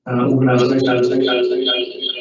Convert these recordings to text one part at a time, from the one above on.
organisation.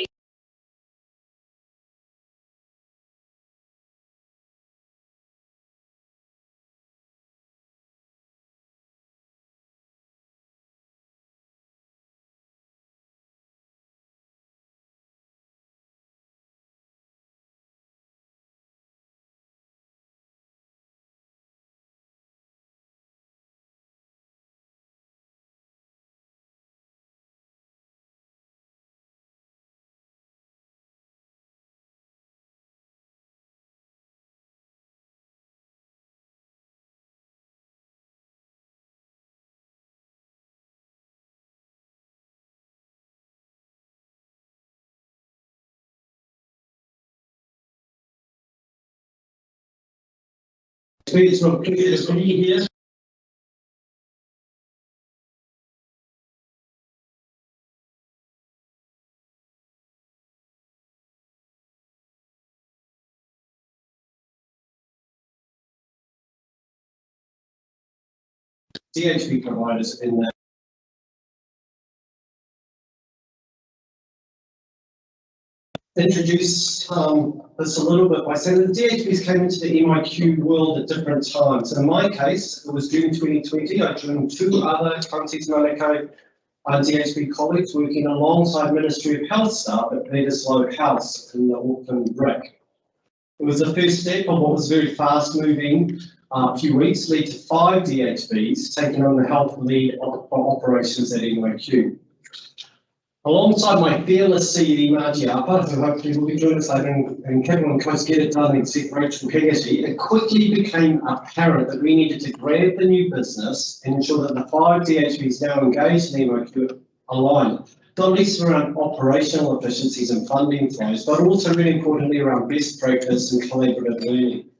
It's not clear as me here. DHB providers in there. Introduce this a little bit by saying that the DHBs came into the MIQ world at different times. In my case, it was June 2020. I joined two other Countries Manukau DHB colleagues working alongside Ministry of Health staff at Peterslow House in the Auckland Brick. It was the first step of what was very fast moving few weeks, lead to 5 DHBs taking on the health lead for operations at MIQ. Alongside my fearless CED Margie Apa, who hopefully will be joining us later in Capital Coast Get It Done, except Rachel Hegarty, it quickly became apparent that we needed to grab the new business and ensure that the 5 DHBs now engaged in MIQ align, not least around operational efficiencies and funding flows, but also really importantly around best practice and collaborative learning.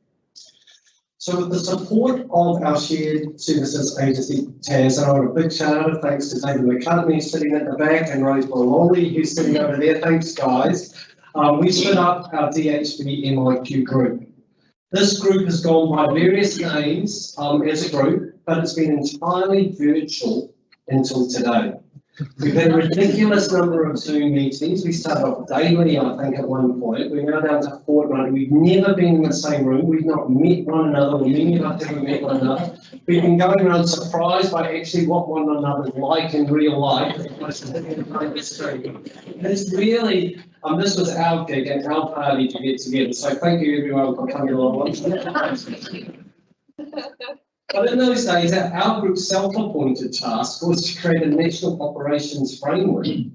So with the support of our shared services agency, TAS, and I want a big shout out of thanks to David McCartney sitting at the back and Rose Bolongley who's sitting over there. Thanks guys. We stood up our DHB MIQ group. This group has gone by various names as a group, but it's been entirely virtual until today. We've had a ridiculous number of Zoom meetings. We started off daily, I think, at one point. We're now down to fortnightly. We've never been in the same room. We've not met one another, or many of us haven't met one another. We've been going around surprised by actually what one another is like in real life. It's really, this was our gig and our party to get together. So thank you everyone for coming along. But in those days, our group's self-appointed task was to create a national operations framework. We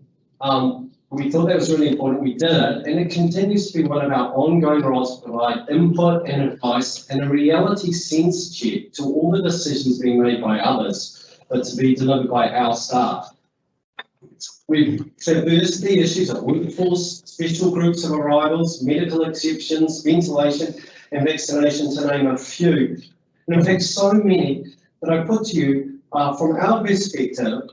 thought that was really important, we did it, and it continues to be one of our ongoing roles to provide input and advice and a reality sense check to all the decisions being made by others, but to be delivered by our staff. We've traversed the issues of workforce, special groups of arrivals, medical exceptions, ventilation and vaccination, to name a few. And in fact, so many that I put to you, from our perspective,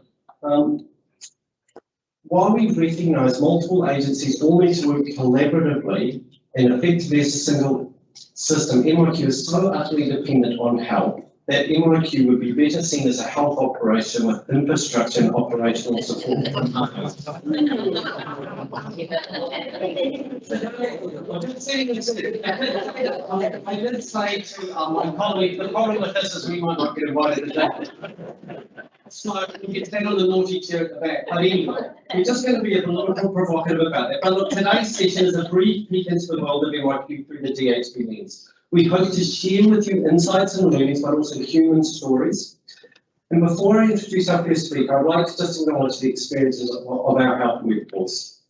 while we recognise multiple agencies all need to work collaboratively and effectively as a single system, MIQ is so utterly dependent on health that MIQ would be better seen as a health operation with infrastructure and operational support. I did say to my colleague, the problem with this is we might not get invited today. So we get that on the naughty chair at the back. But anyway, we're just going to be a little bit provocative about that. But look, today's session is a brief peek into the world of MIQ through the DHB lens. We hope to share with you insights and learnings, but also human stories. And before I introduce our first speaker, I'd like to just acknowledge the experiences of our health workforce.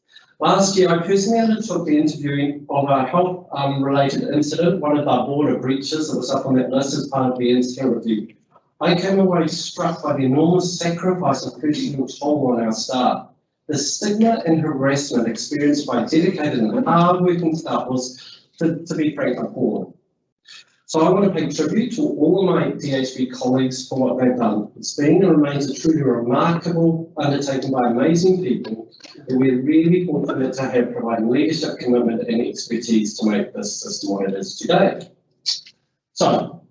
Last year, I personally undertook the interviewing of a health-related incident, one of our border breaches that was up on that list as part of the incident review. I came away struck by the enormous sacrifice and personal toll on our staff. The stigma and harassment experienced by dedicated and hard-working staff was, to be frank, appalling. So I want to pay tribute to all of my DHB colleagues for what they've done. It's been and remains a truly remarkable undertaking by amazing people that we're really fortunate to have providing leadership, commitment and expertise to make this system what it is today. So,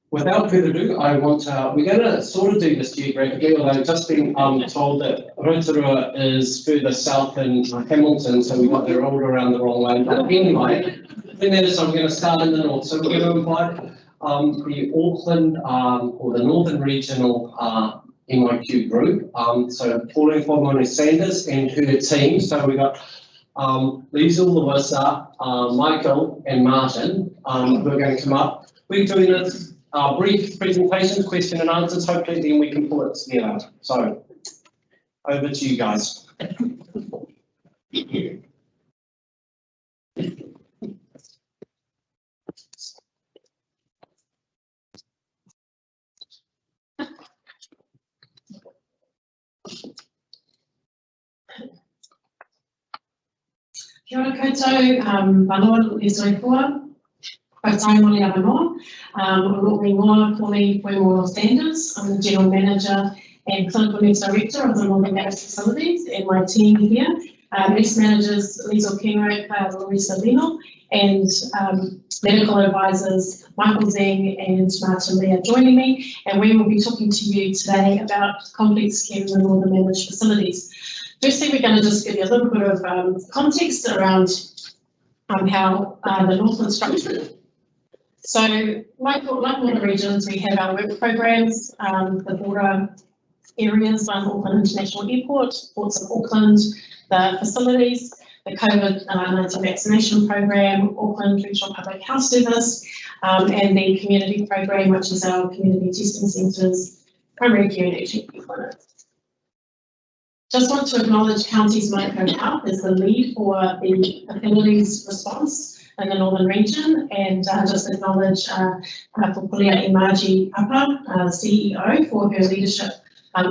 Without further ado, we're going to sort of do this geographically, although I've just been told that Rotorua is further south than Hamilton, so we got there all around the wrong way. But anyway, then that is, I'm going to start in the north. So we're going to invite the Auckland or the Northern Regional MIQ group. So Pauline Fuimaono Sanders and her team. So we got Lisa Lauwers, Michael and Martin who are going to come up. We're doing this brief presentations, question and answers. Hopefully then we can pull it together. So over to you guys. Kia ora koutou, wanoa e soifua, koutou moni awanoa. Oropi ngoa, Pauline Fuimaono Sanders. I'm the General Manager and Clinical Nurse Director of the Northern Managed Facilities, and my team here, Nurse Managers Lisa Kenrick, Louisa Lino, and Medical Advisors Michael Zeng and Martin Lee are joining me, and we will be talking to you today about complex care in the Northern Managed Facilities. Firstly, we're going to just give you a little bit of context around how the Northland structured. So, like all the regions, we have our work programs, the border areas, Auckland International Airport, Ports of Auckland, the facilities, the COVID-19 vaccination program, Auckland Regional Public Health Service, and the community program, which is our community testing centres, primary care and HEP clinics. Just want to acknowledge Counties MIQ Health as the lead for the facilities response in the Northern region, and just acknowledge Pupulia Imaji Papa, CEO, for her leadership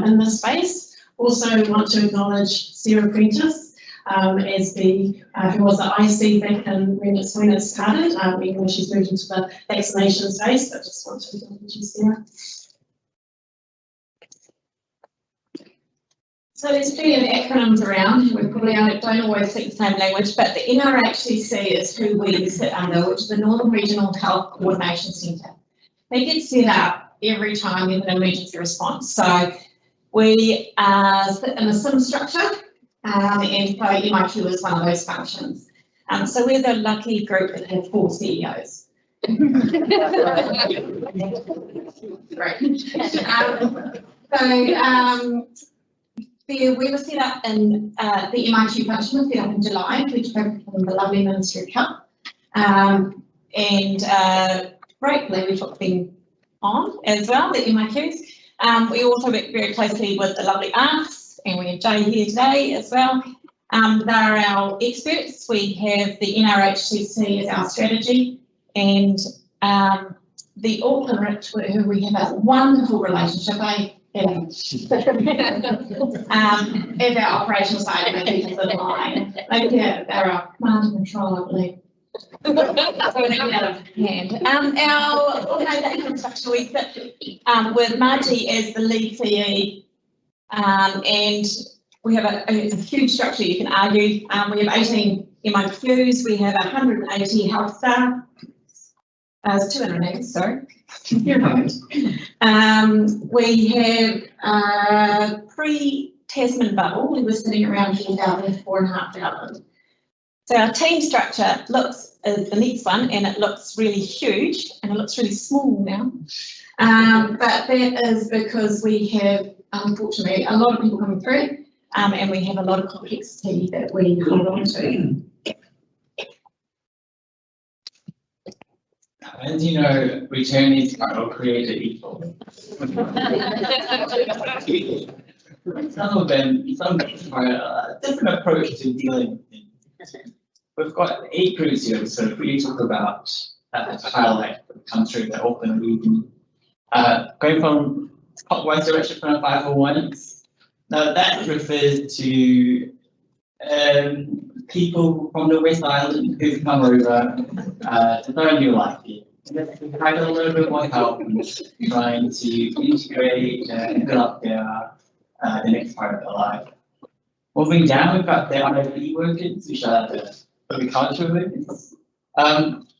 in this space. Also want to acknowledge Sarah Prentice as who was the IC back when it started, even though she's moved into the vaccination space, but just want to acknowledge you, Sarah. So there's plenty of acronyms around. We probably don't always speak the same language, but the NRHCC is who we sit under, which is the Northern Regional Health Coordination Centre. They get set up every time there's an emergency response. So we sit in a SIM structure, and so MIQ is one of those functions. So we're the lucky group that have 4 CEOs. We were set up in the MIQ function was set up in July, which came from the lovely Ministry of Health. Gratefully we took them on as well, the MIQs. We also work very closely with the lovely ARFs, and we have Jay here today as well. They're our experts. We have the NRHCC as our strategy, and the Auckland Rich, who we have a wonderful relationship with. As our operational side, maybe the line. They're our command and control, I believe. So we're getting out of hand. Our organisation structure, we sit with Margie as the lead CE, and we have a huge structure, you can argue. We have 18 MIQs, we have 180 health staff. It's 280, sorry. You're right. We have pre-Tasman bubble, we were sitting around 4,000, 4,500. So our team structure is the next one, and it looks really huge, and it looks really small now. But that is because we have, unfortunately, a lot of people coming through, and we have a lot of complexity that we hold on to. As you know, returnees are created equal. Some of them require a different approach to dealing with things. We've got 8 groups here, so if we talk about to highlight what comes through the Auckland region, going from clockwise direction from 501s. Now that refers to people from the West Island who've come over to start a new life here. They've had a little bit more help trying to integrate and build up the next part of their life. Moving down, we've got the RFE workers, which are the culture workers.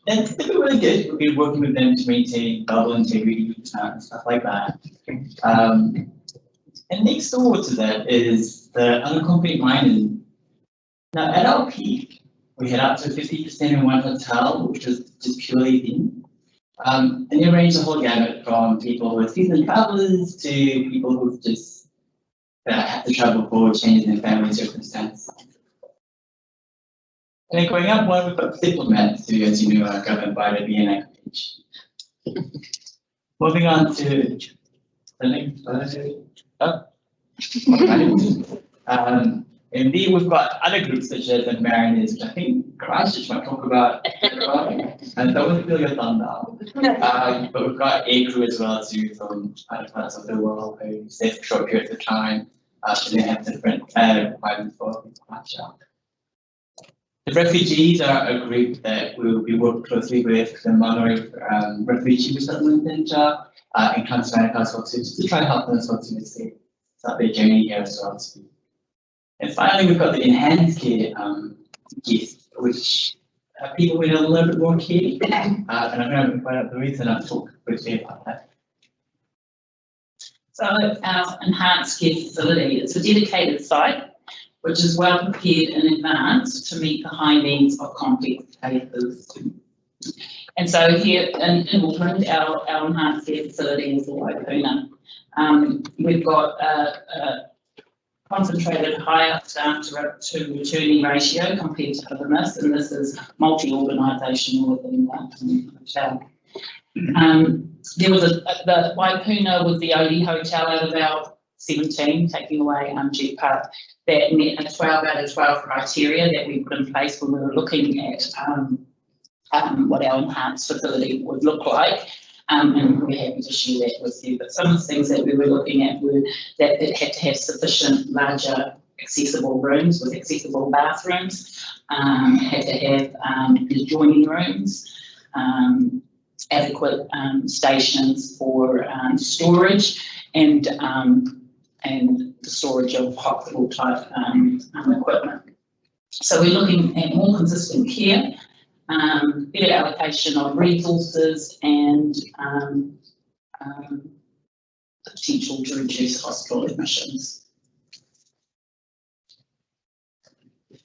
And they've been really good. We've been working with them to maintain bubble integrity and stuff like that. And next door to that is the unaccompanied minors. Now at our peak, we had up to 50% in one hotel, which was just purely thin. And they ranged the whole gamut from people with seasonal travelers to people who've just had to travel for changes in family circumstances. And then going up one, we've got diplomats who, as you know, are governed by the BNI Convention. Moving on to the next slide. And then we've got other groups such as the Mariners, which I think Christchurch might talk about. And that wasn't really a thumbnail. But we've got air crew as well too from other parts of the world who stay for short periods of time. So they have different requirements for departure. The refugees are a group that we'll be working closely with the Māori Refugee Resettlement Centre in Canterbury MIQ just to try and help them as well to start their journey here as well too. And finally, we've got the enhanced care gift, which people with a little bit more care. And I'm going to find out the reason I'll talk briefly about that. So our enhanced care facility, it's a dedicated site which is well prepared in advance to meet the high needs of complex cases. And so here in Auckland, our enhanced care facility is the Waikato. We've got a concentrated higher staff to returnee ratio compared to other MIS, and this is multi-organisational within the hotel. There was the Waipuna was the only hotel out of our 17, taking away Jet Park, that met a 12 out of 12 criteria that we put in place when we were looking at what our enhanced facility would look like. And we're happy to share that with you. But some of the things that we were looking at were that it had to have sufficient larger accessible rooms with accessible bathrooms, had to have adjoining rooms, adequate stations for storage, and the storage of hospital type equipment. So we're looking at more consistent care, better allocation of resources, and the potential to reduce hospital admissions.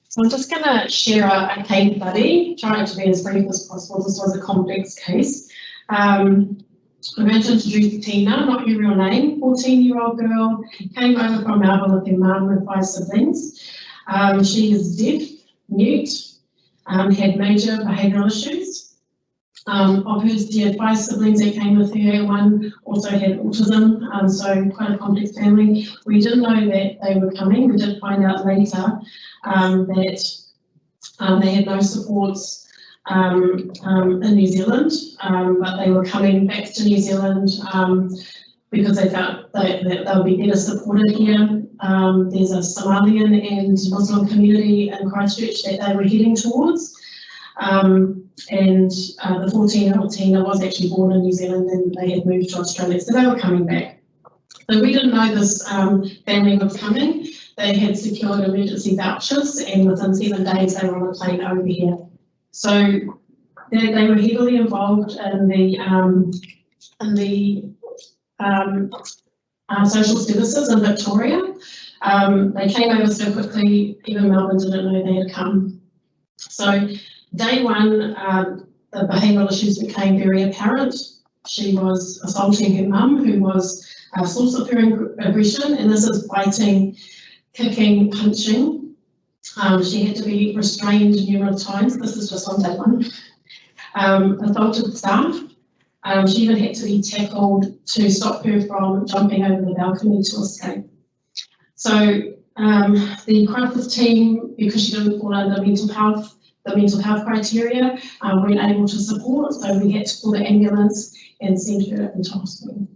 So I'm just going to share a case study, trying to be as brief as possible. This was a complex case. I'm going to introduce Tina, not your real name, 14-year-old girl, came over from Melbourne with her mum and 5 siblings. She is deaf, mute, had major behavioural issues. Of her 5 siblings that came with her, one also had autism, so quite a complex family. We didn't know that they were coming. We did find out later that they had no supports in New Zealand, but they were coming back to New Zealand because they felt that they would be better supported here. There's a Somalian and Muslim community in Christchurch that they were heading towards. And the 14-year-old Tina was actually born in New Zealand and they had moved to Australia, so they were coming back. So we didn't know this family was coming. They had secured emergency vouchers, and within 7 days they were on a plane over here. So they were heavily involved in the social services in Victoria. They came over so quickly, even Melbourne didn't know they had come. So day one, the behavioural issues became very apparent. She was assaulting her mum, who was a source of her aggression, and this is biting, kicking, punching. She had to be restrained numerous times. This is just on day one. Assaulted staff. She even had to be tackled to stop her from jumping over the balcony to escape. So the crisis team, because she didn't fall under the mental health criteria, weren't able to support, so we had to call the ambulance and send her into hospital.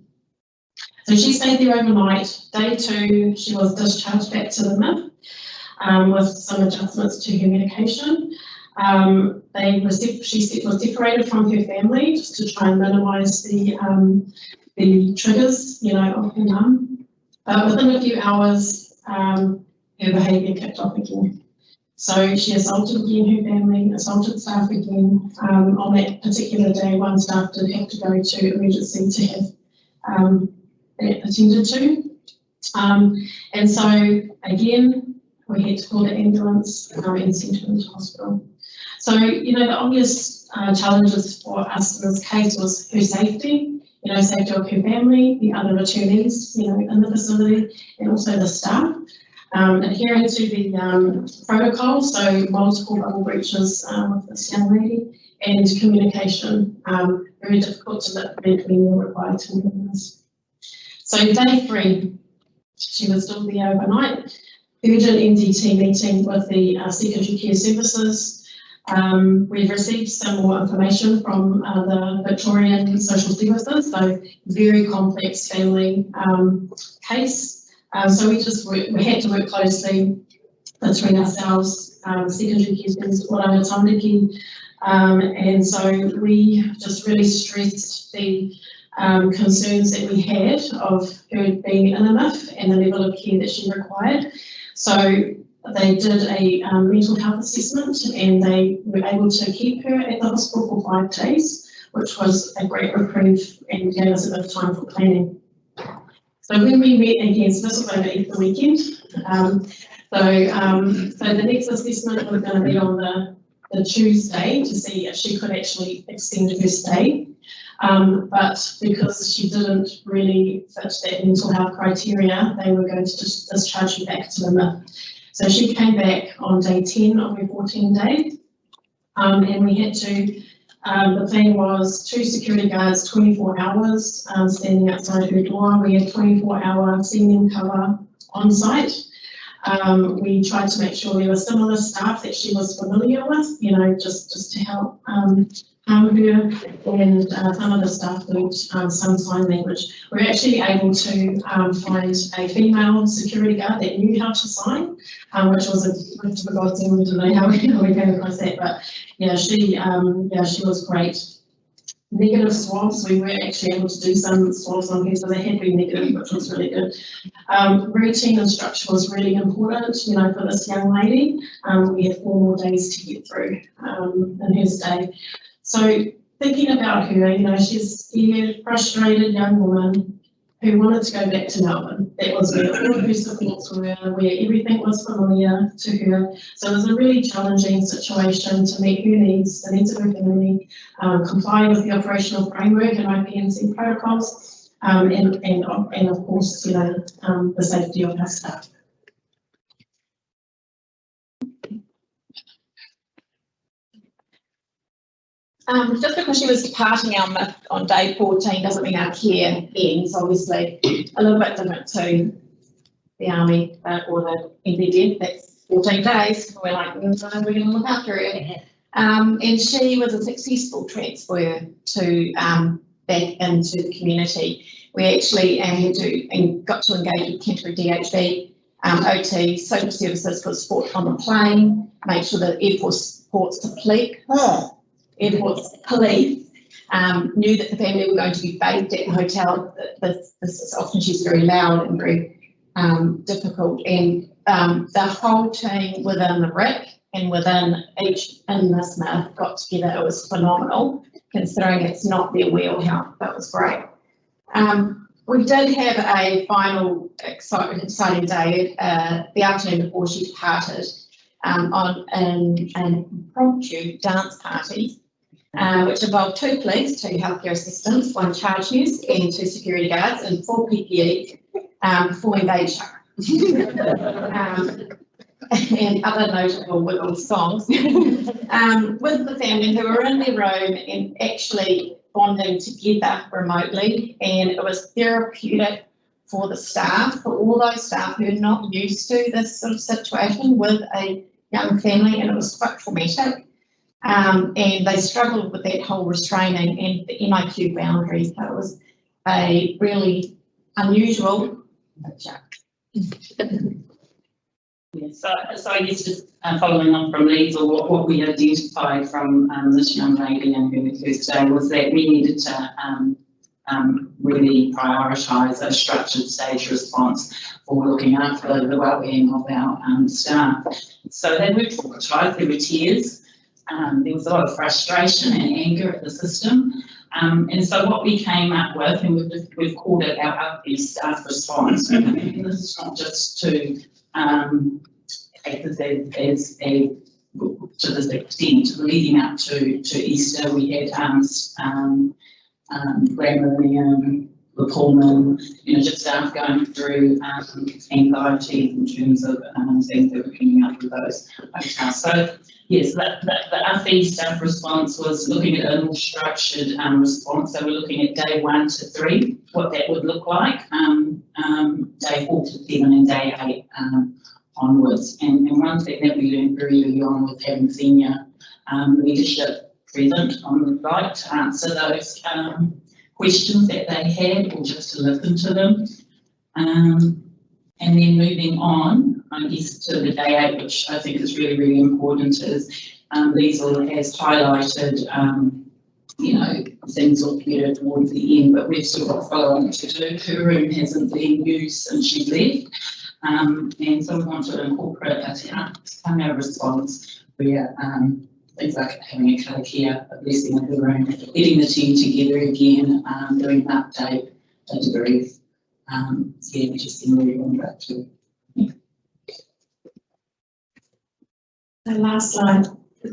So she stayed there overnight. Day 2, she was discharged back to the MIQ with some adjustments to her medication. She was separated from her family just to try and minimise the triggers, of her mum. But within a few hours, her behaviour kicked off again. So she assaulted again her family, assaulted staff again. On that particular day, one staff did have to go to emergency to have that attended to. And so again, we had to call the ambulance and send her into hospital. So, the obvious challenges for us in this case was her safety, safety of her family, the other attorneys, in the facility, and also the staff. Adhering to the protocol, so multiple bubble breaches with this young lady, and communication, very difficult to prevent when you're required to witness. So day 3, she was still there overnight. Urgent NDT meeting with the secondary care services. We've received some more information from the Victorian social services, so very complex family case. So we had to work closely between ourselves, secondary care services, Tiaki, and so we just really stressed the concerns that we had of her being in a MIF and the level of care that she required. So they did a mental health assessment, and they were able to keep her at the hospital for 5 days, which was a great reprieve and gave us a bit of time for planning. So when we met again, so this was over Easter weekend. So the next assessment was going to be on the Tuesday to see if she could actually extend her stay. But because she didn't really fit that mental health criteria, they were going to just discharge her back to the MIF. So she came back on day 10 of her 14 days, and we had to, the plan was 2 security guards, 24 hours standing outside her door. We had 24-hour CNM cover on site. We tried to make sure there were similar staff that she was familiar with, just to help harm her, and some of the staff learned some sign language. We were actually able to find a female security guard that knew how to sign, which was a gift of a godsend. We didn't know how we came across that, but she was great. Negative swabs, we were actually able to do some swabs on her, so they had been negative, which was really good. Routine and structure was really important, for this young lady. We had 4 more days to get through in her stay. So thinking about her, she's a scared, frustrated young woman who wanted to go back to Melbourne. That was where all of her supports were, where everything was familiar to her. So it was a really challenging situation to meet her needs, the needs of her family, comply with the operational framework and IPNC protocols, and of course, the safety of her staff. Just because she was departing our MIF on day 14 doesn't mean our care ends, obviously. A little bit different to the Army or the NBD, that's 14 days. We're like, we're going to look after her. And she was a successful transfer to back into the community. We actually got to engage with Canterbury DHB, OT, social services for support on the plane, make sure that airports police knew that the family were going to be based at the hotel. This is often she's very loud and very difficult, and the whole team within the RIC and within each in this MIF got together. It was phenomenal, considering it's not their wheelhouse. That was great. We did have a final exciting day the afternoon before she departed on an impromptu dance party, which involved 2 police, 2 healthcare assistants, 1 charge nurse, and 2 security guards, and 4 PPE performing Baby Shark. And other notable wiggle songs with the family who were in their room and actually bonding together remotely, and it was therapeutic for the staff, for all those staff who are not used to this sort of situation with a young family, and it was quite traumatic. And they struggled with that whole restraining and the MIQ boundaries. So it was a really unusual. Yeah, so I guess just following on from Leeds, or what we identified from this young lady and her first day was that we needed to really prioritise a structured stage response for looking after the wellbeing of our staff. So they were traumatised, there were tears, there was a lot of frustration and anger at the system. And so what we came up with, and we've called it our upbeat staff response, and this is not just to cases as a to this extent, leading up to Easter, we had Graham, the Pullman, just staff going through anxiety in terms of things that were coming up with those hotels. So yes, the UFE staff response was looking at a more structured response. So we're looking at day 1 to 3, what that would look like, day 4 to 7 and day 8 onwards. And one thing that we learned very early on with having senior leadership present on the site to answer those questions that they had, or just to listen to them. And then moving on, I guess, to the day 8, which I think is really, really important, is Liesl has highlighted, things look better towards the end, but we've still got follow-on to do. Her room hasn't been used since she left. And so we want to incorporate a response where things like having a colour care, a blessing in the room, getting the team together again, doing an update, a debrief, just in really on track too. The last slide,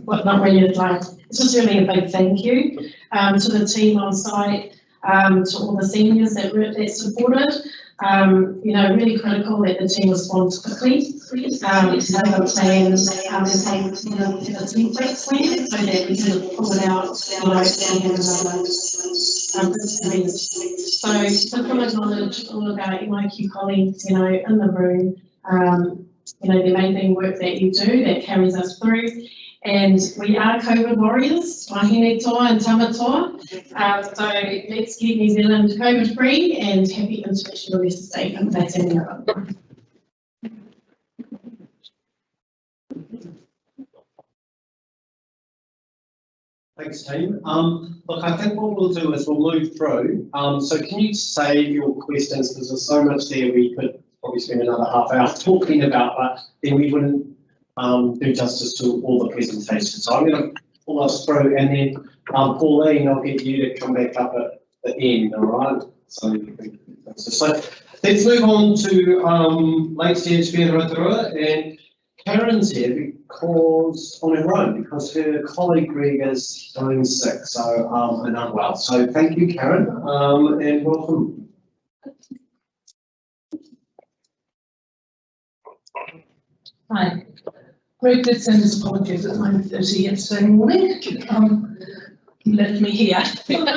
well, not really a slide, it's just really a big thank you to the team on site, to all the seniors that supported. Really critical that the team responds quickly. Have a plan, and have a template plan so that we can pull it out, So just want to acknowledge all of our MIQ colleagues, in the room, the amazing work that you do that carries us through. And we are COVID warriors, wahine toa and tamatoa. So let's keep New Zealand COVID free and happy International Leicester Day for that. Thanks, team. Look, I think what we'll do is we'll move through. So can you save your questions, because there's so much there we could probably spend another half hour talking about, but then we wouldn't do justice to all the presentations. So I'm going to pull us through, and then Pauline, I'll get you to come back up at the end, all right? So let's move on to late DHB in Rotorua, and Karen's here because on her own, because her colleague Greg is feeling sick, so and unwell. So thank you, Karen, and welcome. Hi. Greg did send his apologies at 9:30 yesterday morning. He left me here. Tēnā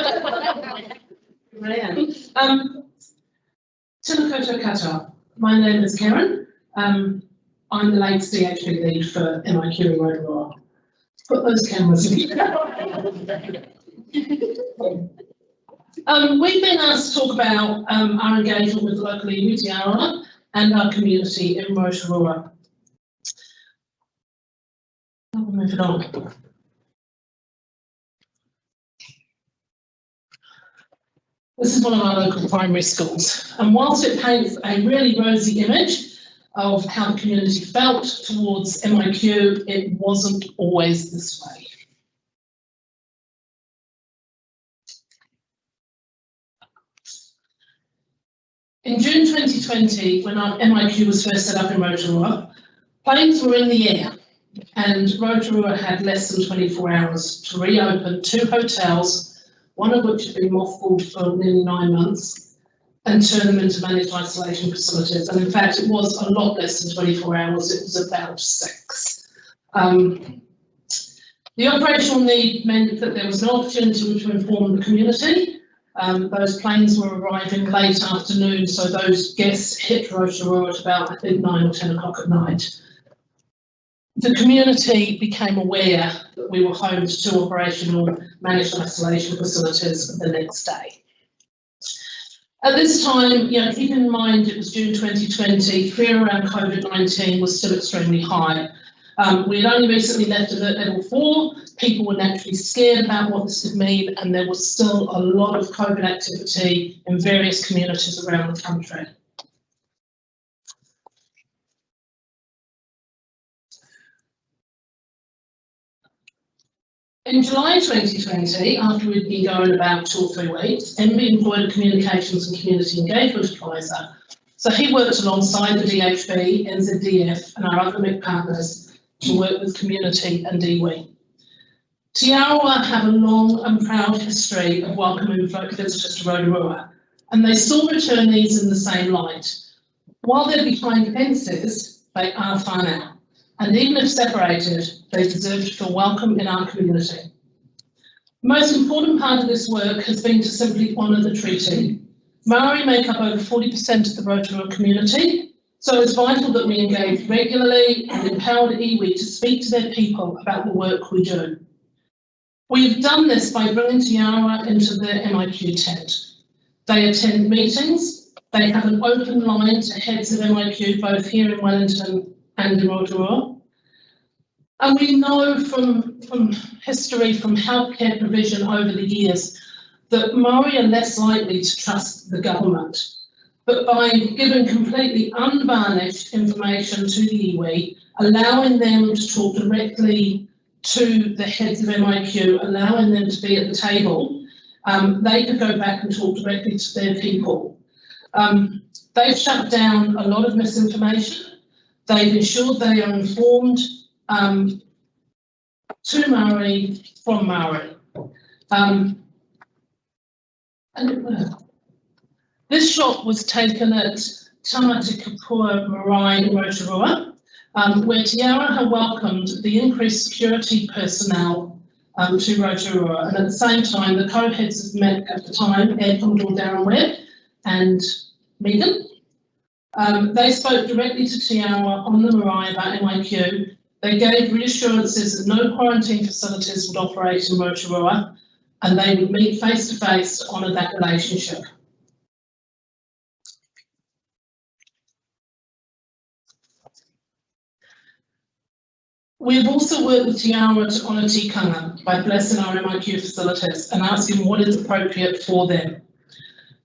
koutou katoa. My name is Karen. I'm the late DHB lead for MIQ in Rotorua. Put those cameras in. We've been asked to talk about our engagement with local iwi and our community in Rotorua. I'll move it on. This is one of our local primary schools, and whilst it paints a really rosy image of how the community felt towards MIQ, it wasn't always this way. In June 2020, when our MIQ was first set up in Rotorua, planes were in the air, and Rotorua had less than 24 hours to reopen 2 hotels, one of which had been mothballed for nearly 9 months, and turn them into managed isolation facilities. And in fact, it was a lot less than 24 hours, it was about 6. The operational need meant that there was an opportunity to inform the community. Those planes were arriving late afternoon, so those guests hit Rotorua at about, I think, 9 or 10 o'clock at night. The community became aware that we were home to 2 operational managed isolation facilities the next day. At this time, keep in mind it was June 2020, fear around COVID-19 was still extremely high, We had only recently left it at level 4. People were naturally scared about what this could mean, and there was still a lot of COVID activity in various communities around the country. In July 2020, after we'd been going about 2 or 3 weeks, MB employed a communications and community engagement advisor. So he worked alongside the DHB, NZDF and our other MIQ partners to work with community and iwi. Te Arawa have a long and proud history of welcoming visitors to Rotorua, and they saw returnees in the same light. While they're behind fences, they are whānau. And even if separated, they deserve to feel welcome in our community. The most important part of this work has been to simply honour the treaty. Maori make up over 40% of the Rotorua community, so it's vital that we engage regularly and empower the iwi to speak to their people about the work we do. We've done this by bringing Te Arawa into the MIQ tent. They attend meetings, they have an open line to heads of MIQ both here in Wellington and in Rotorua. And we know from history, from healthcare provision over the years, that Maori are less likely to trust the government. But by giving completely unvarnished information to the iwi, allowing them to talk directly to the heads of MIQ, allowing them to be at the table, they could go back and talk directly to their people. They've shut down a lot of misinformation. They've ensured they are informed to Maori from Maori. This shot was taken at Tamati Kapua Marae in Rotorua, where Te Arawa welcomed the increased security personnel to Rotorua, and at the same time the co-heads of MEC at the time, Air Commodore Darren Webb and Megan, they spoke directly to Te Arawa on the marae about MIQ. They gave reassurances that no quarantine facilities would operate in Rotorua, and they would meet face to face to honour that relationship. We have also worked with Te Arawa to honour tikanga by blessing our MIQ facilities and asking what is appropriate for them.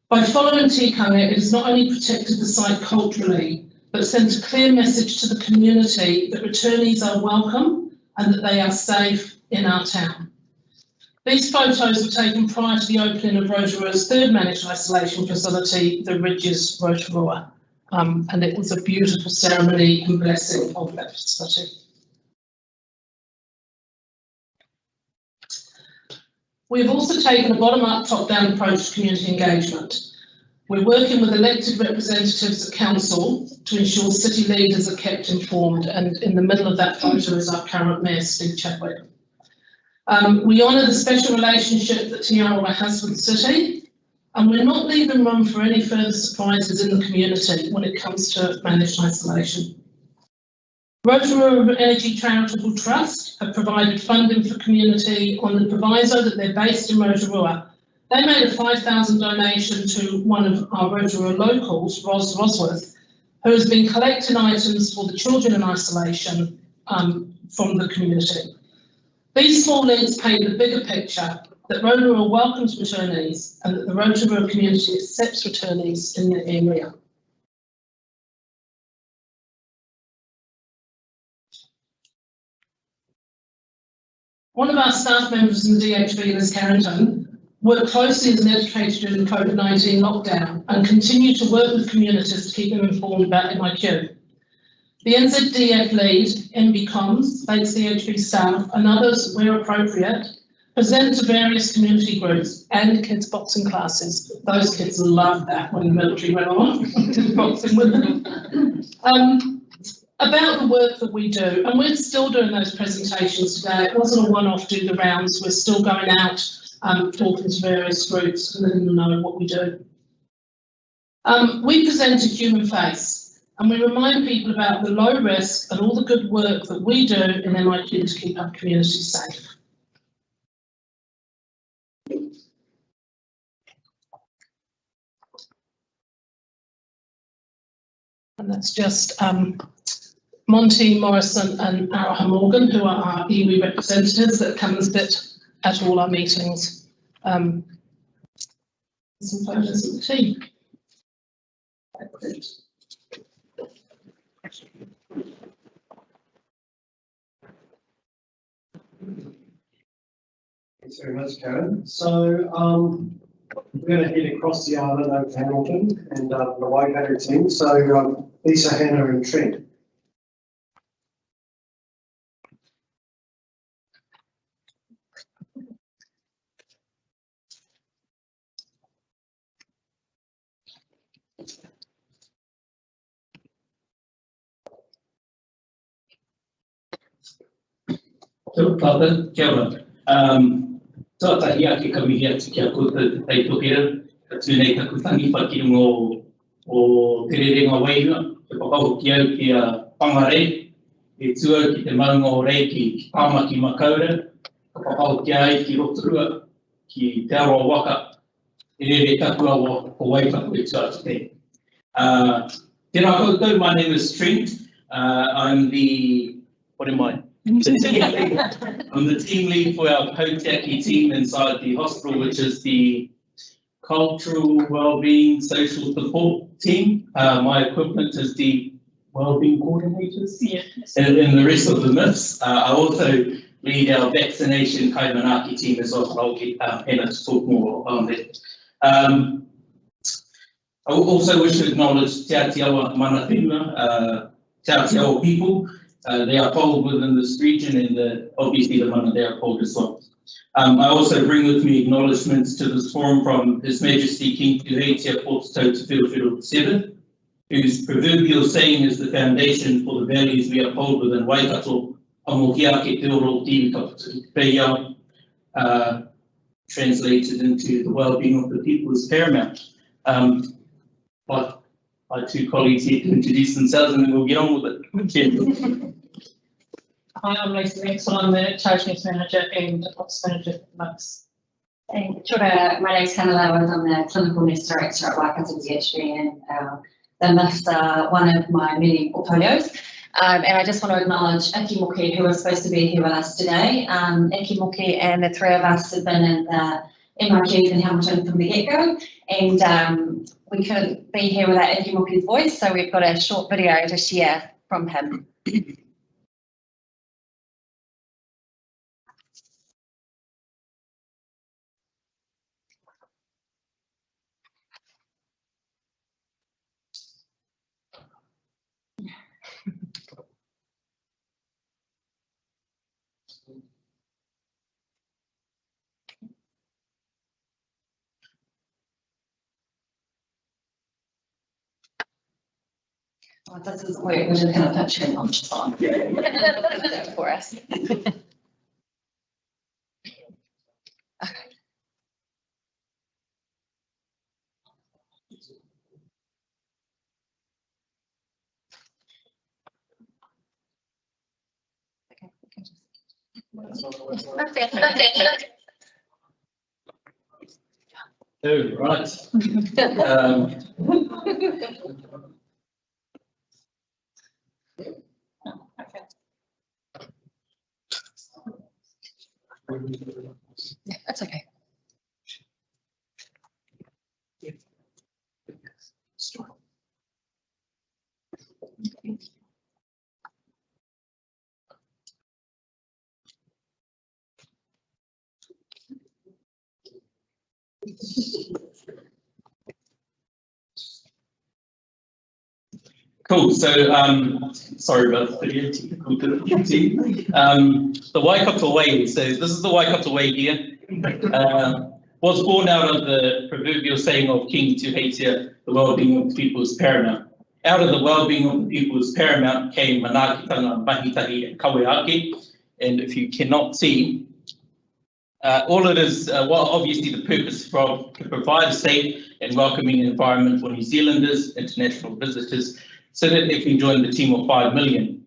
By following tikanga, it has not only protected the site culturally, but sent a clear message to the community that returnees are welcome and that they are safe in our town. These photos were taken prior to the opening of Rotorua's 3rd managed isolation facility, the Ridges Rotorua, and it was a beautiful ceremony and blessing of that facility. We've also taken a bottom-up, top-down approach to community engagement. We're working with elected representatives at council to ensure city leaders are kept informed, and in the middle of that photo is our current mayor, Steve Chadwick. We honour the special relationship that Te Arawa has with the city, and we're not leaving room for any further surprises in the community when it comes to managed isolation. Rotorua Energy Charitable Trust have provided funding for community on the proviso that they're based in Rotorua. They made a $5,000 donation to one of our Rotorua locals, Ros Rosworth, who has been collecting items for the children in isolation from the community. These small links paint the bigger picture that Rotorua welcomes returnees and that the Rotorua community accepts returnees in the area. One of our staff members in the DHB, Liz Carrington, worked closely as an educator during the COVID-19 lockdown and continued to work with communities to keep them informed about MIQ. The NZDF lead, MB Comms, thanks DHB staff and others where appropriate, present to various community groups and kids' boxing classes. Those kids loved that when the military went on, boxing with them. About the work that we do, and we're still doing those presentations today. It wasn't a one-off do the rounds, we're still going out talking to various groups and letting them know what we do. We present a human face, and we remind people about the low risk and all the good work that we do in MIQ to keep our community safe. And that's just Monty, Morrison and Araha Morgan, who are our iwi representatives that come and sit at all our meetings. Some photos of the team. Thanks very much, Karen. So we're going to head across the island over to Hamilton and the Waikato team. So Lisa, Hannah and Trent. Kia ora. Tōta Tiaki ka mihi atu kia koutou te taitohera, ka tūnei taku tangi whakirunga o te rerenga wairua, te whakauki au ki a Whangarei, e tuau ki te maunga o reiki ki Tāmaki Makaura, ka whakauki ai ki Rotorua, ki te aroa waka, e rere taku awa o Waikato e tuatu te. Tēnā koutou, my name is Trent. I'm the, what am I? I'm the team lead for our Tiaki team inside the hospital, which is the cultural wellbeing social support team. My equivalent is the wellbeing coordinators, and the rest of the MIFs. I also lead our vaccination Kaimanaki team as well. I'll get Hannah to talk more on that. I also wish to acknowledge Te Atiawa Mana Whenua, Te Atiawa people. They are polled within this region, and obviously the mana they are polled as well. I also bring with me acknowledgements to this forum from His Majesty King Tuheitia Pōtatau Te Whiriwhiri VII, whose proverbial saying is the foundation for the values we uphold within Waikato, Amohiake Te Oro Tiwi Kapatu Peia, translated into the well-being of the people is paramount. My two colleagues here to introduce themselves and then we'll get on with it. Hi, I'm Lisa Maxwell. I'm the Charge Nurse Manager and Ops Manager for MIQs. Kia ora, my name is Hannah Lauwers. I'm the Clinical Nurse Director at Waikato DHB, and the MIQs are one of my many portfolios. And I just want to acknowledge Iki Moki, who was supposed to be here with us today. Iki Moki and the three of us have been in the MIQs in Hamilton from the get-go, and we couldn't be here without Iki Moki's voice, so we've got a short video to share from him. Oh, this is weird, we're just going to touch him on the song for us. Oh, right. Yeah, that's okay. Cool, so sorry about the video, technical difficulty. The Waikato Way, so this is the Waikato Way here. Was born out of the proverbial saying of King Tuheitia, the well-being of the people is paramount. Out of the well-being of the people is paramount came manaakitanga, mahitahi and kaweake. And if you cannot see, all it is, well, obviously the purpose to provide a safe and welcoming environment for New Zealanders, international visitors, so that they can join the team of 5 million.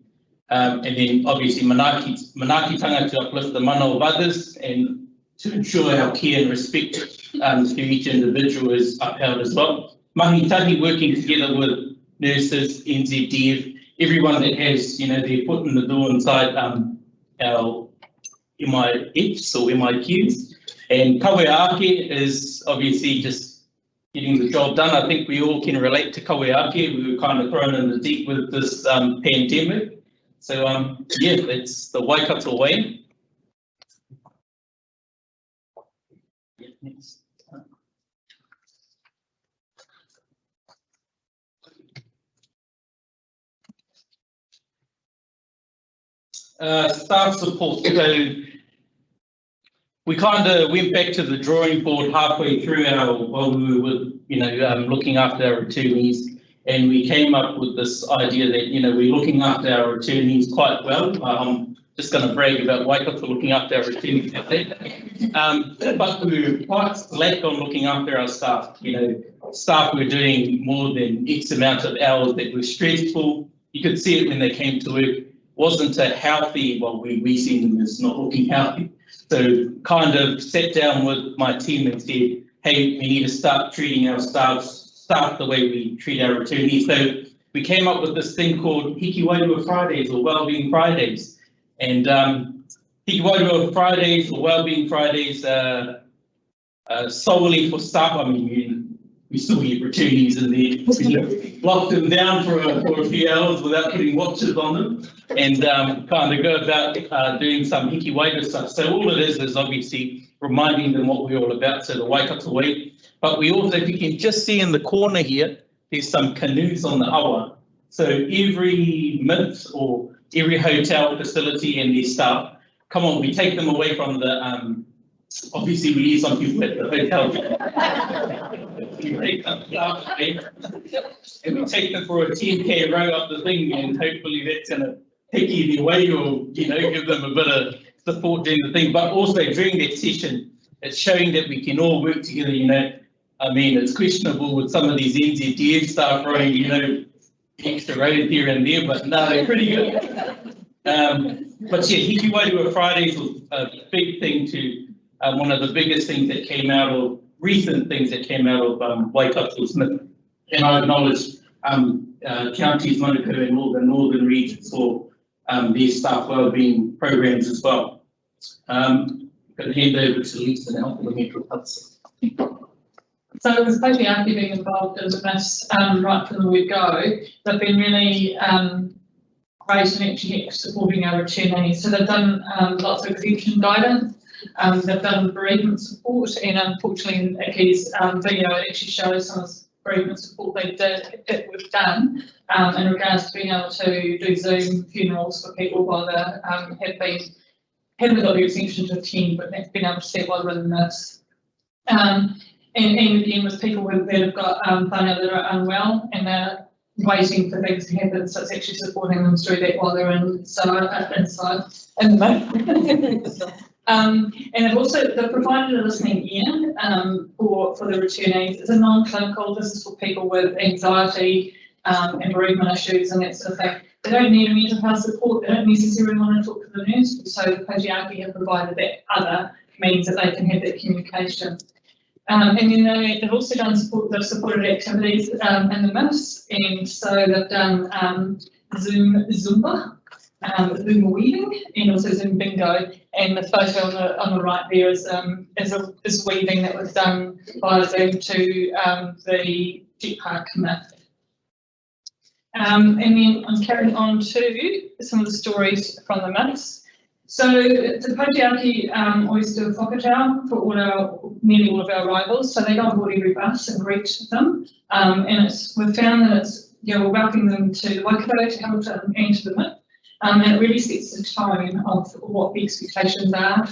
And then obviously manaakitanga to uplift the mana of others and to ensure our care and respect to each individual is upheld as well. Mahitahi working together with nurses, NZDF everyone that has, you know, their foot in the door inside our MIFs or MIQs. And kaweake is obviously just getting the job done. I think we all can relate to kaweake. We were kind of thrown in the deep with this pandemic. So yeah, it's the Waikato way. Yeah, next. Staff support. So we kind of went back to the drawing board halfway through while we were, you know, looking after our returnees, and we came up with this idea that, you know, we're looking after our returnees quite well. I'm just going to brag about Waikato looking after our returnees, but we were quite slack on looking after our staff. You know, staff were doing more than X amount of hours that were stressful. You could see it when they came to work. Wasn't a healthy, well, we see them as not looking healthy. So kind of sat down with my team and said, hey, we need to start treating our staff the way we treat our returnees. So we came up with this thing called Hiki Wairua Fridays or Wellbeing Fridays. And Hiki Wairua Fridays or Wellbeing Fridays solely for staff. I mean, we still get returnees in there, you know, lock them down for a few hours without putting watches on them, and kind of go about doing some hiki wairua stuff. So all it is obviously reminding them what we're all about, so the Waikato way. But we also, if you can just see in the corner here, there's some canoes on the awa. So every mint or every hotel facility and their staff, come on, we take them away from the obviously, we use some people at the hotel. We take them and we take them for a 10K row up the thing, and hopefully that's going to take either way, or, you know, give them a bit of support during the thing. But also during that session, it's showing that we can all work together. You know, I mean, it's questionable with some of these NZDF staff rowing, you know, extra rows here and there, but no, they're pretty good. But yeah, Hiki Wairua Fridays was a big thing to. One of the biggest things that came out of, recent things that came out of Waikato Smith, and I acknowledge counties, Manukau and all the northern regions for their staff wellbeing programs as well. I'm going to hand over to Lisa now for the Metro Hudson. So with Tiaki being involved in this right from the word go, they've been really great in actually supporting our returnees. So they've done lots of exemption guidance. They've done bereavement support, and unfortunately in Icky's video it actually shows some of the bereavement support that we've done in regards to being able to do Zoom funerals for people while they haven't got the exemption to attend, but they've been able to see it while they're in this. And again with people that have got whānau that are unwell and they're waiting for things to happen, so it's actually supporting them through that while they're inside in the and they've provided a listening ear for the returnees. It's a non-clinical. This is for people with anxiety and bereavement issues and that sort of thing. They don't need a mental health support. They don't necessarily want to talk to the nurse. So the Tiaki have provided that other means that they can have that communication. And then they've also done supported activities in the MIFs, and so they've done Zumba. Zoom weaving and also Zoom bingo, and the photo on the right there is weaving that was done via Zoom to the Jet Park myth. And then I'm carrying on to some of the stories from the myths. So the Tiaki always do a whakatau for nearly all of our arrivals, so they go on board every bus and greet them, and we've found that we're welcoming them to Waikato, to Hamilton and to the myth. And it really sets the tone of what the expectations are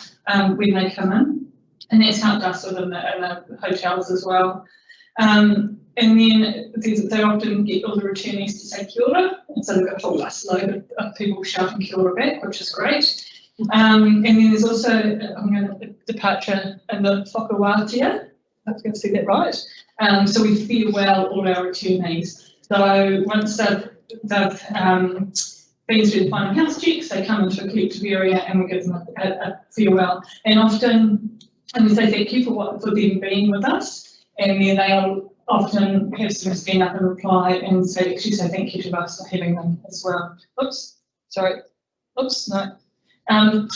when they come in, and that's helped us in the hotels as well. And then they often get all the returnees to say kia ora, and so they've got a whole bus load of people shouting kia ora back, which is great. And then there's also a departure in the whakawātia, I'm going to say that right. So we farewell all our returnees. So once they've been through the final house checks, they come into a collective area and we give them a farewell. And often we say thank you for them being with us, and then they'll often have to stand up and reply and say, actually say thank you to us for having them as well. Oops, sorry. Oops, no. And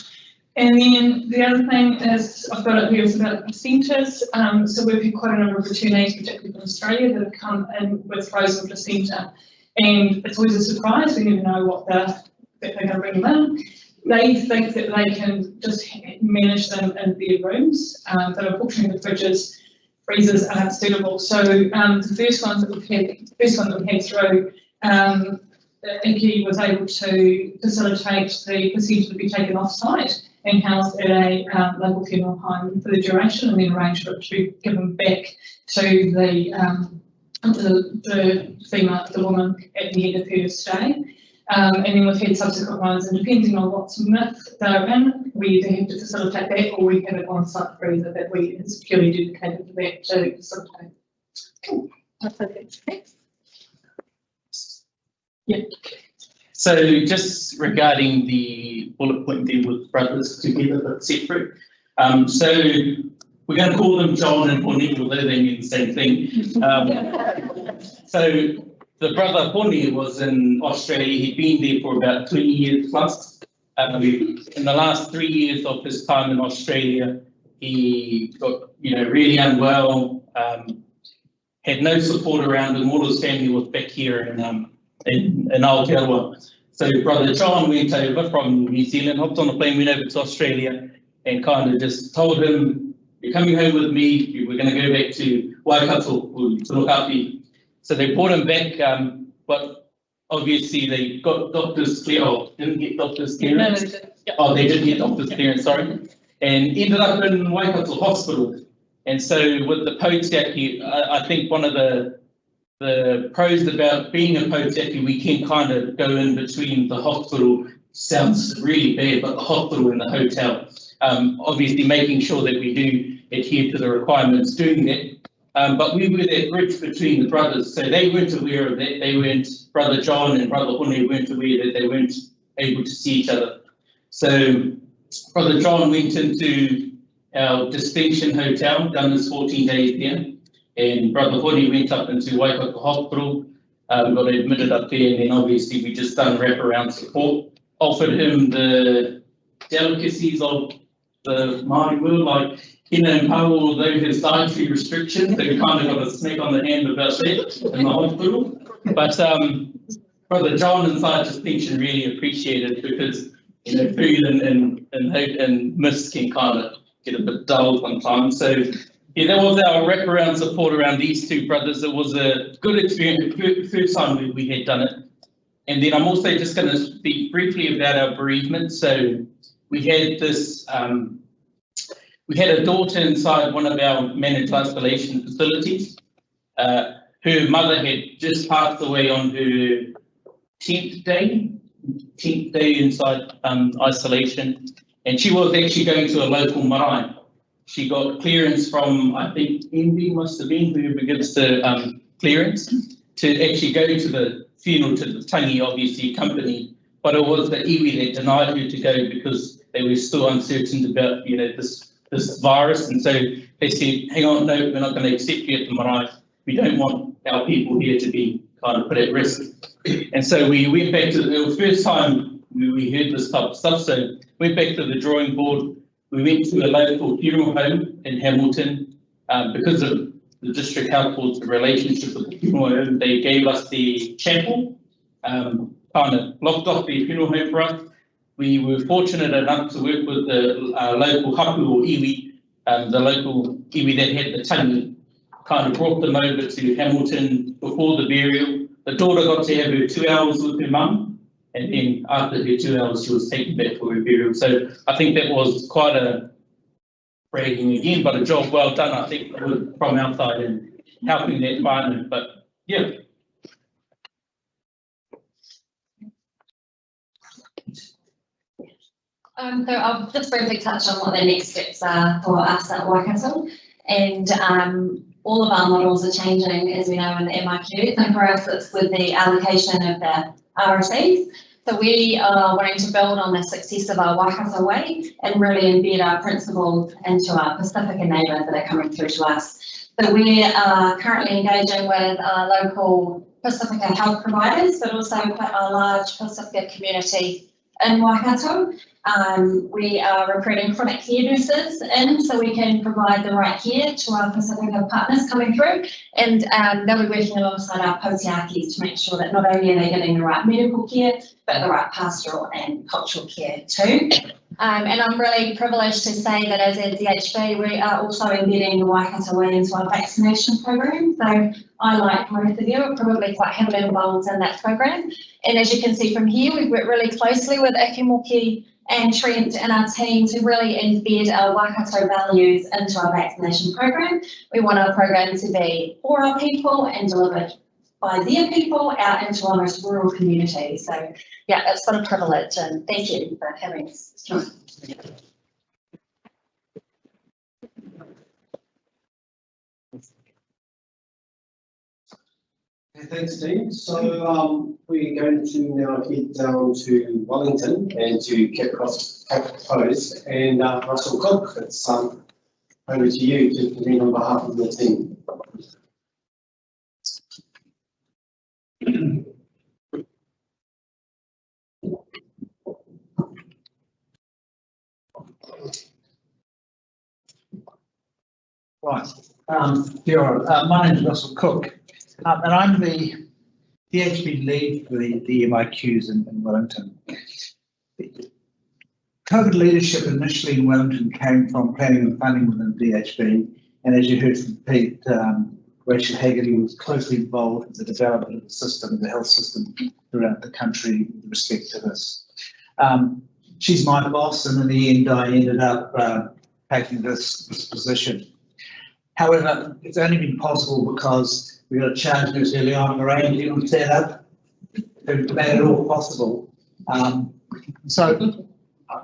then the other thing is, I've got it here, is about placenta's. So we've had quite a number of returnees, particularly from Australia, that have come in with frozen placenta. And it's always a surprise, we never know what that they're going to bring them in. They think that they can just manage them in their rooms, but unfortunately the freezers aren't suitable. So the first one that we had through, Inky was able to facilitate the placenta to be taken off-site and housed at a local funeral home for the duration, and then arranged for it to be given back to the female, the woman at the end of her stay. And then we've had subsequent ones, and depending on what myth they're in, we either have to facilitate that or we have an on-site freezer that we is purely dedicated to that to facilitate. Cool. That's perfect. Thanks. Yeah. So just regarding the bullet point there with brothers together but separate, so we're going to call them John and Pauline, although they mean the same thing. So the brother Pauline was in Australia. He'd been there for about 20 years plus. In the last 3 years of his time in Australia, he got really unwell, had no support around him. All his family was back here in Aotearoa. So brother John went over from New Zealand, hopped on a plane, went over to Australia, and kind of just told him, "You're coming home with me. We're going to go back to Waikato to look after you." So they brought him back, but obviously they got doctor's clearance. Didn't get doctor's clearance. No, they did. Yeah. Oh, they didn't get doctor's clearance. Sorry, and ended up in Waikato Hospital. And so with the Tiaki, I think one of the pros about being a Tiaki, we can kind of go in between the hospital, sounds really bad, but the hospital and the hotel. Obviously making sure that we do adhere to the requirements doing that. But we were that bridge between the brothers, so they weren't aware of that. They weren't, brother John and brother Hone weren't aware that they weren't able to see each other. So brother John went into our Distinction Hotel, done his 14 days there, and brother Hone went up into Waikato Hospital, got admitted up there, and then obviously we just done wraparound support, offered him the delicacies of the Māori world, like Hina and Pau, although his dietary restrictions, they kind of got a smack on the hand about that in the hospital. But brother John inside Distinction really appreciated it because food and mist can kind of get a bit dull sometimes. So yeah, that was our wraparound support around these two brothers. It was a good experience, the first time we had done it. And then I'm also just going to speak briefly about our bereavement. So we had this, we had a daughter inside one of our managed isolation facilities. Her mother had just passed away on her 10th day inside isolation. And she was actually going to a local marae. She got clearance from, I think, MB must have been, whoever gives the clearance, to actually go to the funeral, to the tangi, obviously accompanied, but it was the iwi that denied her to go because they were still uncertain about, this virus, and so they said, hang on, no, we're not going to accept you at the marae. We don't want our people here to be kind of put at risk. And so we went back to the first time we heard this type of stuff, so went back to the drawing board. We went to a local funeral home in Hamilton. Because of the district health board's relationship with the funeral home, they gave us the chapel, kind of blocked off the funeral home for us. We were fortunate enough to work with the local hapu or iwi, the local iwi that had the tangi, kind of brought them over to Hamilton before the burial. The daughter got to have her 2 hours with her mum, and then after her 2 hours, she was taken back for her burial. So I think that was quite a bragging again, but a job well done, I think, from outside and helping that environment. But yeah. So I'll just briefly touch on what the next steps are for us at Waikato. And all of our models are changing, as we know, in the MIQ. So for us, it's with the allocation of the RSEs. So we are wanting to build on the success of our Waikato way and really embed our principles into our Pacifica neighbours that are coming through to us. So we are currently engaging with local Pacifica health providers, but also quite a large Pacifica community in Waikato. We are recruiting chronic care nurses in so we can provide the right care to our Pacifica partners coming through, and they'll be working alongside our Tiakis to make sure that not only are they getting the right medical care, but the right pastoral and cultural care too. And I'm really privileged to say that as a DHB, we are also embedding the Waikato way into our vaccination program. So I, like most of you, are probably quite heavily involved in that program. And as you can see from here, we've worked really closely with Fuimaono and Trent and our team to really embed our Waikato values into our vaccination program. We want our program to be for our people and delivered by their people out into our most rural communities. So yeah, it's been a privilege, and thank you for having us. Okay, thanks, Dean. So we're going to now head down to Wellington and to Capital Coast, and Russell Cooke, it's over to you to present on behalf of the team. Right, my name is Russell Cooke, and I'm the DHB lead for the MIQs in Wellington. COVID leadership initially in Wellington came from planning and funding within DHB, and as you heard from Pete, Rachel Haggerty was closely involved with the development of the system, the health system throughout the country with respect to this. She's my boss, and in the end I ended up taking this position. However, it's only been possible because we got a charge nurse early on, arranging and set up to make it all possible. So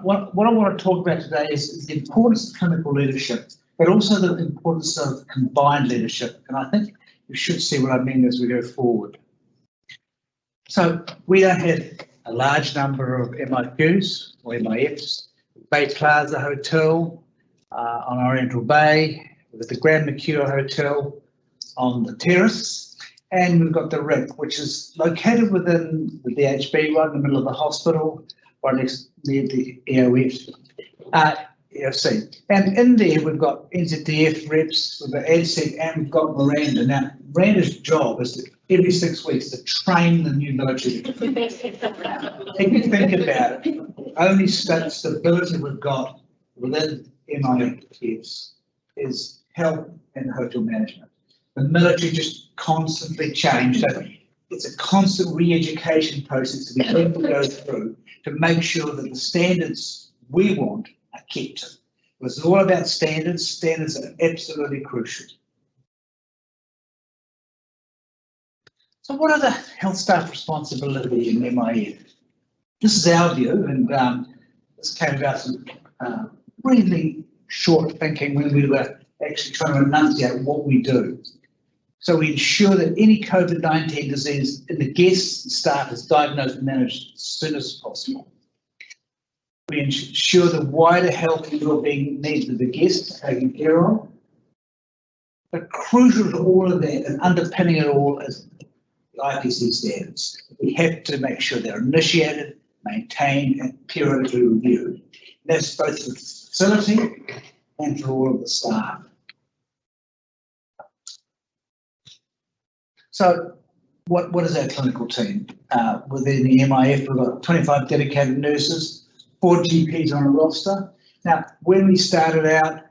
what I want to talk about today is the importance of clinical leadership, but also the importance of combined leadership. And I think you should see what I mean as we go forward. So we don't have a large number of MIQs or MIFs. Bay Plaza Hotel on Oriental Bay, with the Grand Mercure Hotel on the terrace, and we've got the RIC, which is located within the DHB, right in the middle of the hospital, right next near the EOF, EOC. And in there we've got NZDF reps, we've got ADSEC, and we've got Miranda. Now, Miranda's job is to, every 6 weeks to train the new military. If you think about it, only stability we've got within MIFs is health and hotel management. The military just constantly change. So it's a constant re-education process that we have to go through to make sure that the standards we want are kept. It's all about standards. Standards are absolutely crucial. So what are the health staff responsibility in MIF? This is our view, and this came about some really short thinking when we were actually trying to enunciate what we do. So we ensure that any COVID-19 disease in the guests and staff is diagnosed and managed as soon as possible. We ensure the wider health and wellbeing needs of the guests are taken care of. But crucial to all of that and underpinning it all is the IPC standards. We have to make sure they're initiated, maintained, and periodically reviewed. That's both for the facility and for all of the staff. So what is our clinical team? Within the MIF, we've got 25 dedicated nurses, 4 GPs on a roster. Now, when we started out,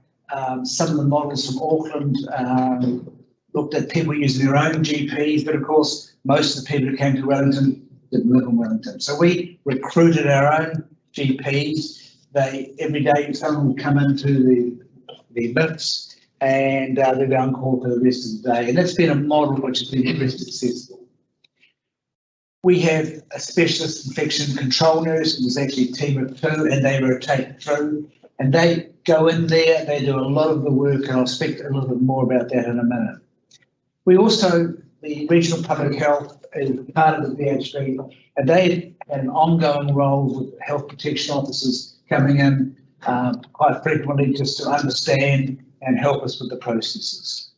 some of the models from Auckland looked at people using their own GPs, but of course, most of the people who came to Wellington didn't live in Wellington. So we recruited our own GPs. Every day someone would come into the mix, and they'd be on call for the rest of the day. And that's been a model which has been very successful. We have a specialist infection control nurse, and there's actually a team of 2, and they rotate through. And they go in there, they do a lot of the work, and I'll speak a little bit more about that in a minute. We also, the Regional Public Health is part of the DHB, and they had an ongoing role with health protection officers coming in quite frequently just to understand and help us with the processes.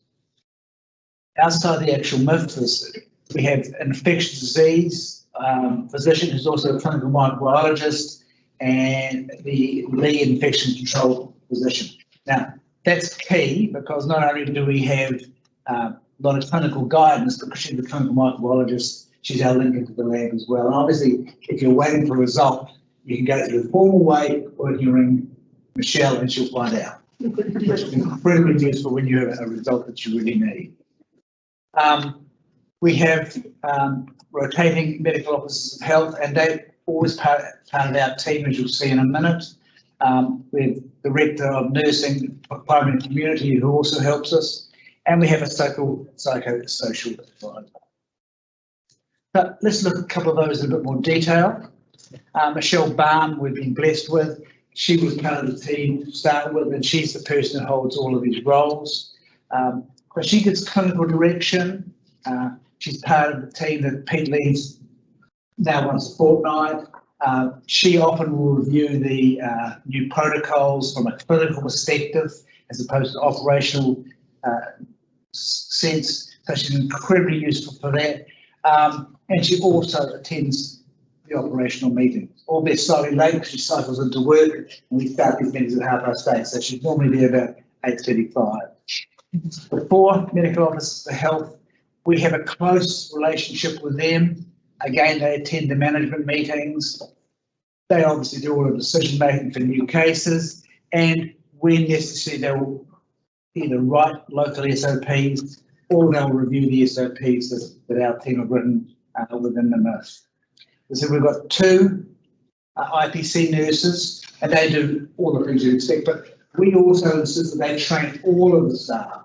outside the actual MIF, we have an infectious disease physician who's also a clinical microbiologist and the lead infection control physician. Now, that's key because not only do we have a lot of clinical guidance, because she's a clinical microbiologist, she's our link into the lab as well. And obviously, if you're waiting for a result, you can go through the formal way or you can ring Michelle and she'll find out, which is incredibly useful when you have a result that you really need. We have rotating medical officers of health, and they're always part of our team, as you'll see in a minute. We have the Director of Nursing for Primary Community who also helps us, and we have a psychosocial advisor. But let's look at a couple of those in a bit more detail. Michelle Baum, we've been blessed with. She was part of the team to start with, and she's the person that holds all of these roles. But she gets clinical direction. She's part of the team that Pete leads now once a fortnight. She often will review the new protocols from a clinical perspective as opposed to operational sense. So she's incredibly useful for that. And she also attends the operational meetings, albeit slightly late because she cycles into work and we start these meetings at 8:30. So she's normally there about 8:35. The 4 medical officers of health, we have a close relationship with them. Again, they attend the management meetings. They obviously do all the decision making for new cases, and when necessary, they will either write local SOPs or they'll review the SOPs that our team have written within the MIF. So we've got 2 IPC nurses, and they do all the things you'd expect, but we also insist that they train all of the staff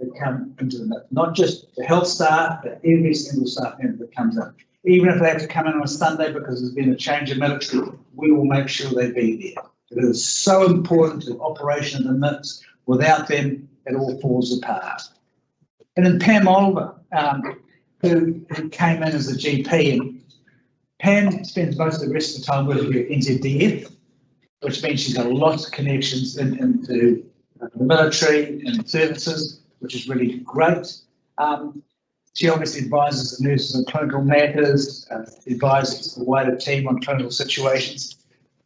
that come into the MIF, not just the health staff, but every single staff member that comes in. Even if they have to come in on a Sunday because there's been a change of military, we will make sure they be there. It is so important to the operation of the MIFs. Without them, it all falls apart. And then Pam Oliver, who came in as a GP, and Pam spends most of the rest of the time working at NZDF, which means she's got lots of connections into the military and services, which is really great. She obviously advises the nurses on clinical matters, advises the wider team on clinical situations.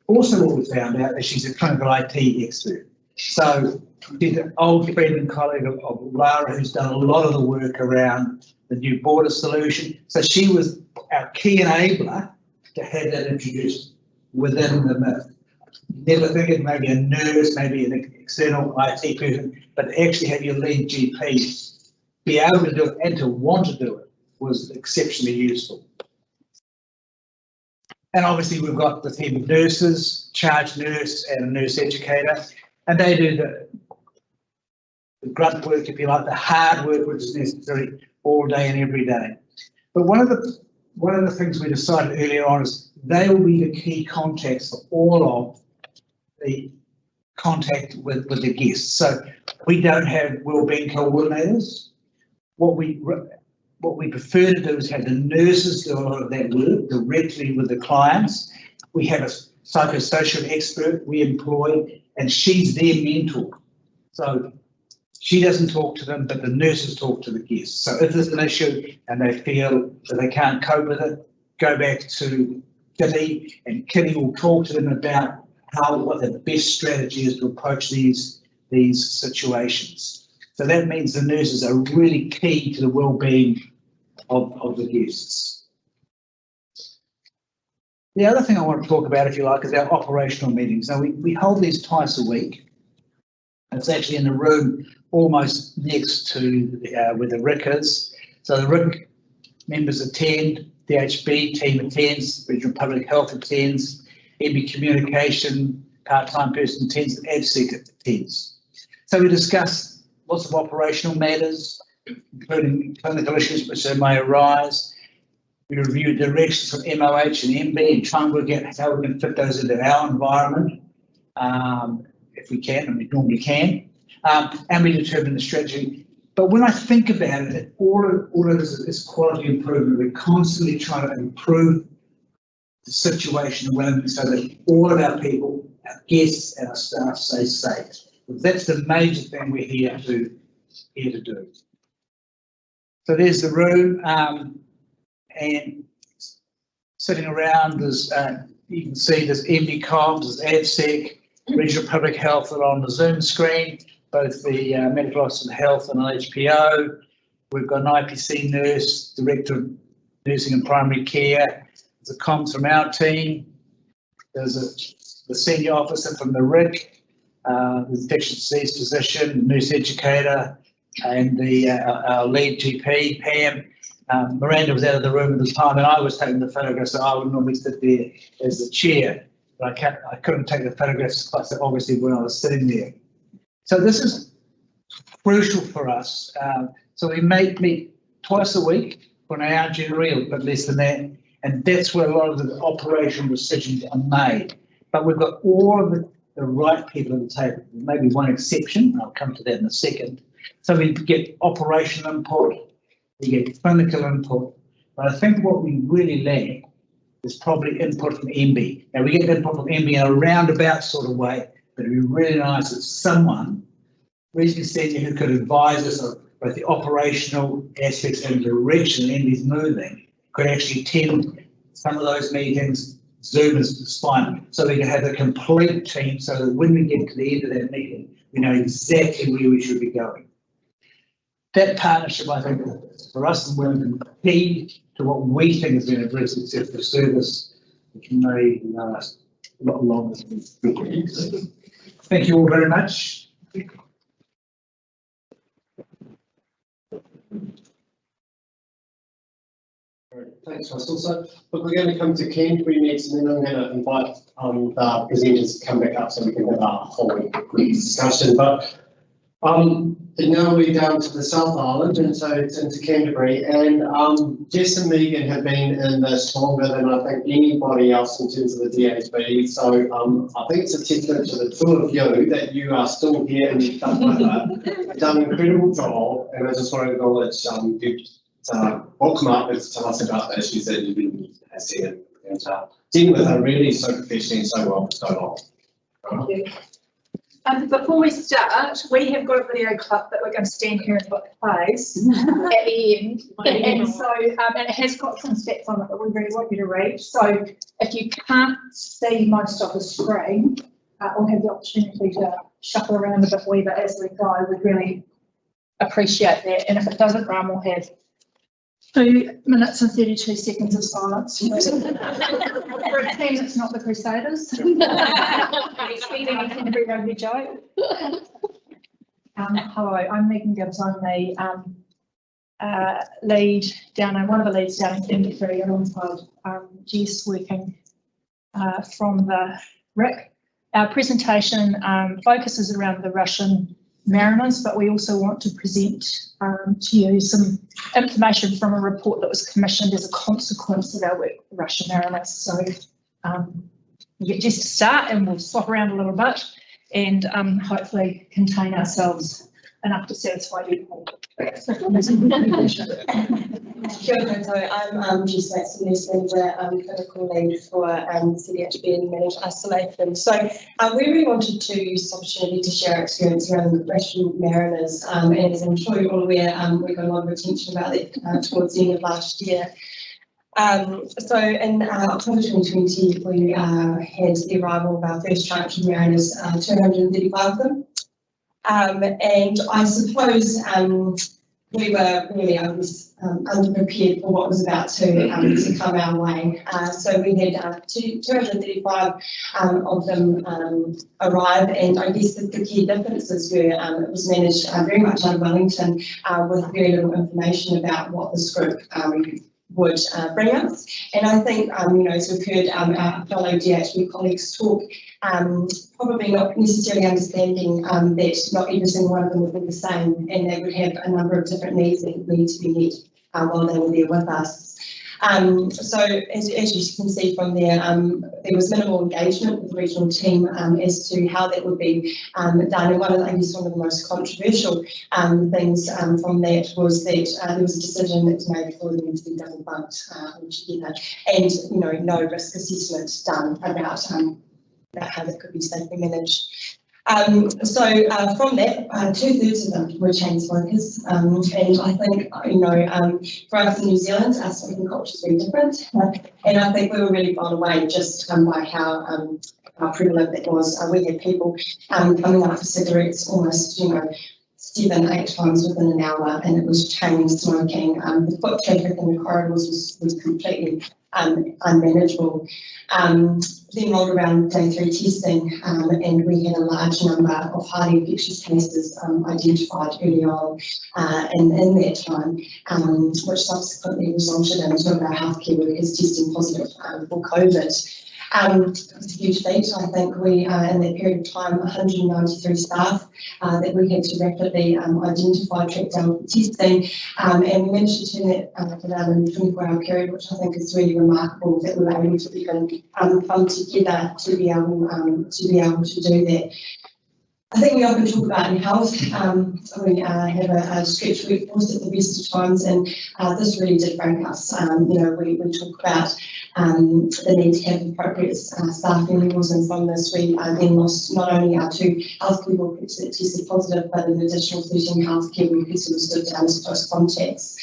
Also, what we found out is she's a clinical IT expert. So she's an old friend and colleague of Lara, who's done a lot of the work around the new border solution. So she was our key enabler to have that introduced within the MIF. Never thinking maybe a nurse, maybe an external IT person, but actually have your lead GP be able to do it and to want to do it was exceptionally useful. And obviously we've got the team of nurses, charge nurse and a nurse educator, and they do the grunt work, if you like, the hard work which is necessary all day and every day. But one of the things we decided earlier on is they will be the key contacts for all of the contact with the guests. So we don't have wellbeing coordinators. What we prefer to do is have the nurses do a lot of that work directly with the clients. We have a psychosocial expert we employ, and she's their mentor. So she doesn't talk to them, but the nurses talk to the guests. So if there's an issue and they feel that they can't cope with it, go back to Kitty, and Kitty will talk to them about what the best strategy is to approach these situations. So that means the nurses are really key to the well-being of the guests. The other thing I want to talk about, if you like, is our operational meetings. Now we hold these twice a week. It's actually in the room almost next to where the RIC is. So the RIC members attend, DHB team attends, Regional Public Health attends, MB Communication part-time person attends, and ADSEC attends. So we discuss lots of operational matters, including clinical issues which may arise. We review directions from MOH and MB and try and work out how we can fit those into our environment, if we can, and we normally can, and we determine the strategy. But when I think about it, all it is quality improvement. We're constantly trying to improve the situation so that all of our people, our guests and our staff stay safe. That's the major thing we're here to do. So there's the room, and sitting around, there's, you can see there's MD Comms, there's ADSEC, Regional Public Health are on the Zoom screen, both the Medical Officer of Health and HPO. We've got an IPC nurse, Director of Nursing and Primary Care. There's a comms from our team. There's the Senior Officer from the RIC, the Infectious Disease Physician, Nurse Educator, and our lead GP, Pam. Miranda was out of the room at the time, and I was taking the photographs, so I would normally sit there as the chair, but I couldn't take the photographs, obviously, when I was sitting there. So this is crucial for us. So we meet twice a week for an hour generally, or a bit less than that, and that's where a lot of the operational decisions are made. But we've got all of the right people at the table, maybe one exception, I'll come to that in a second. So we get operational input, we get clinical input, but I think what we really lack is probably input from MB. Now we get input from MB in a roundabout sort of way, but it'd be really nice if someone reasonably senior who could advise us on both the operational aspects and the direction MB's moving could actually attend some of those meetings. Zoom is fine, so we can have a complete team so that when we get to the end of that meeting, we know exactly where we should be going. That partnership, I think, for us in Wellington, key to what we think has been a very successful service, which may last a lot longer than we think. Thank you all very much. Thanks, Russell. So, look, we're going to come to Canterbury next, and then I'm going to invite the presenters to come back up so we can have our whole discussion. But now we're down to the South Island, and so it's into Canterbury. And Jess and Megan have been in this longer than I think anybody else in terms of the DHB. So I think it's a testament to the two of you that you are still here and you've done an incredible job. And I just want to acknowledge you. Welcome up and tell us about the issues that you've been seeing and dealing with are really so professionally and so well for so long. Thank you. Before we start, we have got a video clip that we're going to stand here and put plays at the end. And so, and it has got some stats on it that we really want you to read. So if you can't see most of the screen, we'll have the opportunity to shuffle around a bit wee as we go. We'd really appreciate that. And if it doesn't run, we'll have 2 minutes and 32 seconds of silence. For a team that's not the Crusaders. Speaking of Canterbury Rugby joke. Hello, I'm Megan Gibbs. I'm the lead down, one of the leads down in Canterbury alongside Jess working from the RIC. Our presentation focuses around the Russian mariners, but we also want to present to you some information from a report that was commissioned as a consequence of our work with Russian mariners. So we get just to start and we'll swap around a little bit and hopefully contain ourselves enough to satisfy you. Kia ora koutou, I'm Jess Maxwell, Nurse Manager, Clinical Lead for DHB and Managed Isolation. So we really wanted to use this opportunity to share our experience around Russian mariners, and as I'm sure you're all aware, we got a lot of attention about it towards the end of last year. So in October 2020, we had the arrival of our first tranche of mariners, 235 of them. And I suppose we were really underprepared for what was about to come our way. So we had 235 of them arrive, and I guess the key differences were it was managed very much out of Wellington with very little information about what this group would bring us. And I think, as we've heard our fellow DHB colleagues talk, probably not necessarily understanding that not every single one of them would be the same, and they would have a number of different needs that would need to be met while they were there with us. So as you can see from there, there was minimal engagement with the regional team as to how that would be done. And one of the most controversial things from that was that there was a decision that was made for them to be double bunked altogether, and no risk assessment done about how that could be safely managed. From that, 2/3 of them were chain smokers, and I think, for us in New Zealand, our smoking culture is very different, and I think we were really blown away just by how prevalent that was. We had people coming up for cigarettes almost, 7-8 times within an hour, and it was chain smoking. The foot traffic in the corridors was completely unmanageable. Then rolled around day 3 testing, and we had a large number of highly infectious cases identified early on in that time, which subsequently resulted in 2 of our healthcare workers testing positive for COVID. It was a huge feat. I think we, in that period of time, 193 staff that we had to rapidly identify, track down for testing, and we managed to turn that around in a 24-hour period, which I think is really remarkable that we were able to even come together to be able to do that. I think we often talk about in health, we have a stretched workforce at the best of times, and this really did break us. We talk about the need to have appropriate staffing levels, and from this we then lost not only our 2 healthcare workers that tested positive, but an additional 13 healthcare workers who were stood down as close contacts.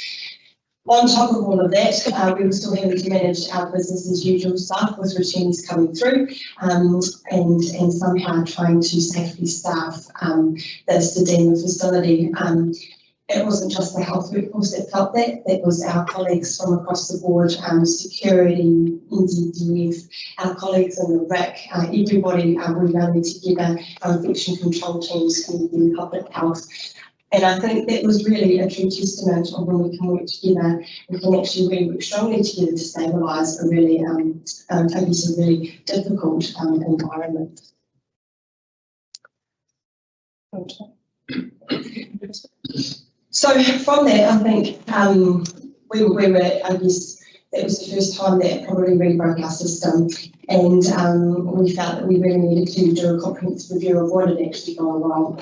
On top of all of that, we were still having to manage our business as usual staff with returns coming through, and somehow trying to safely staff the Sedema facility. It wasn't just the health workforce that felt that, that was our colleagues from across the board, security, NZDF, our colleagues in the RIC, everybody we rallied together, infection control teams, community public health. And I think that was really a true testament of when we can work together, we can actually really work strongly together to stabilise a really, really difficult environment. So from that, I think we were, I guess, that was the first time that probably really broke our system, and we felt that we really needed to do a comprehensive review of what had actually gone wrong.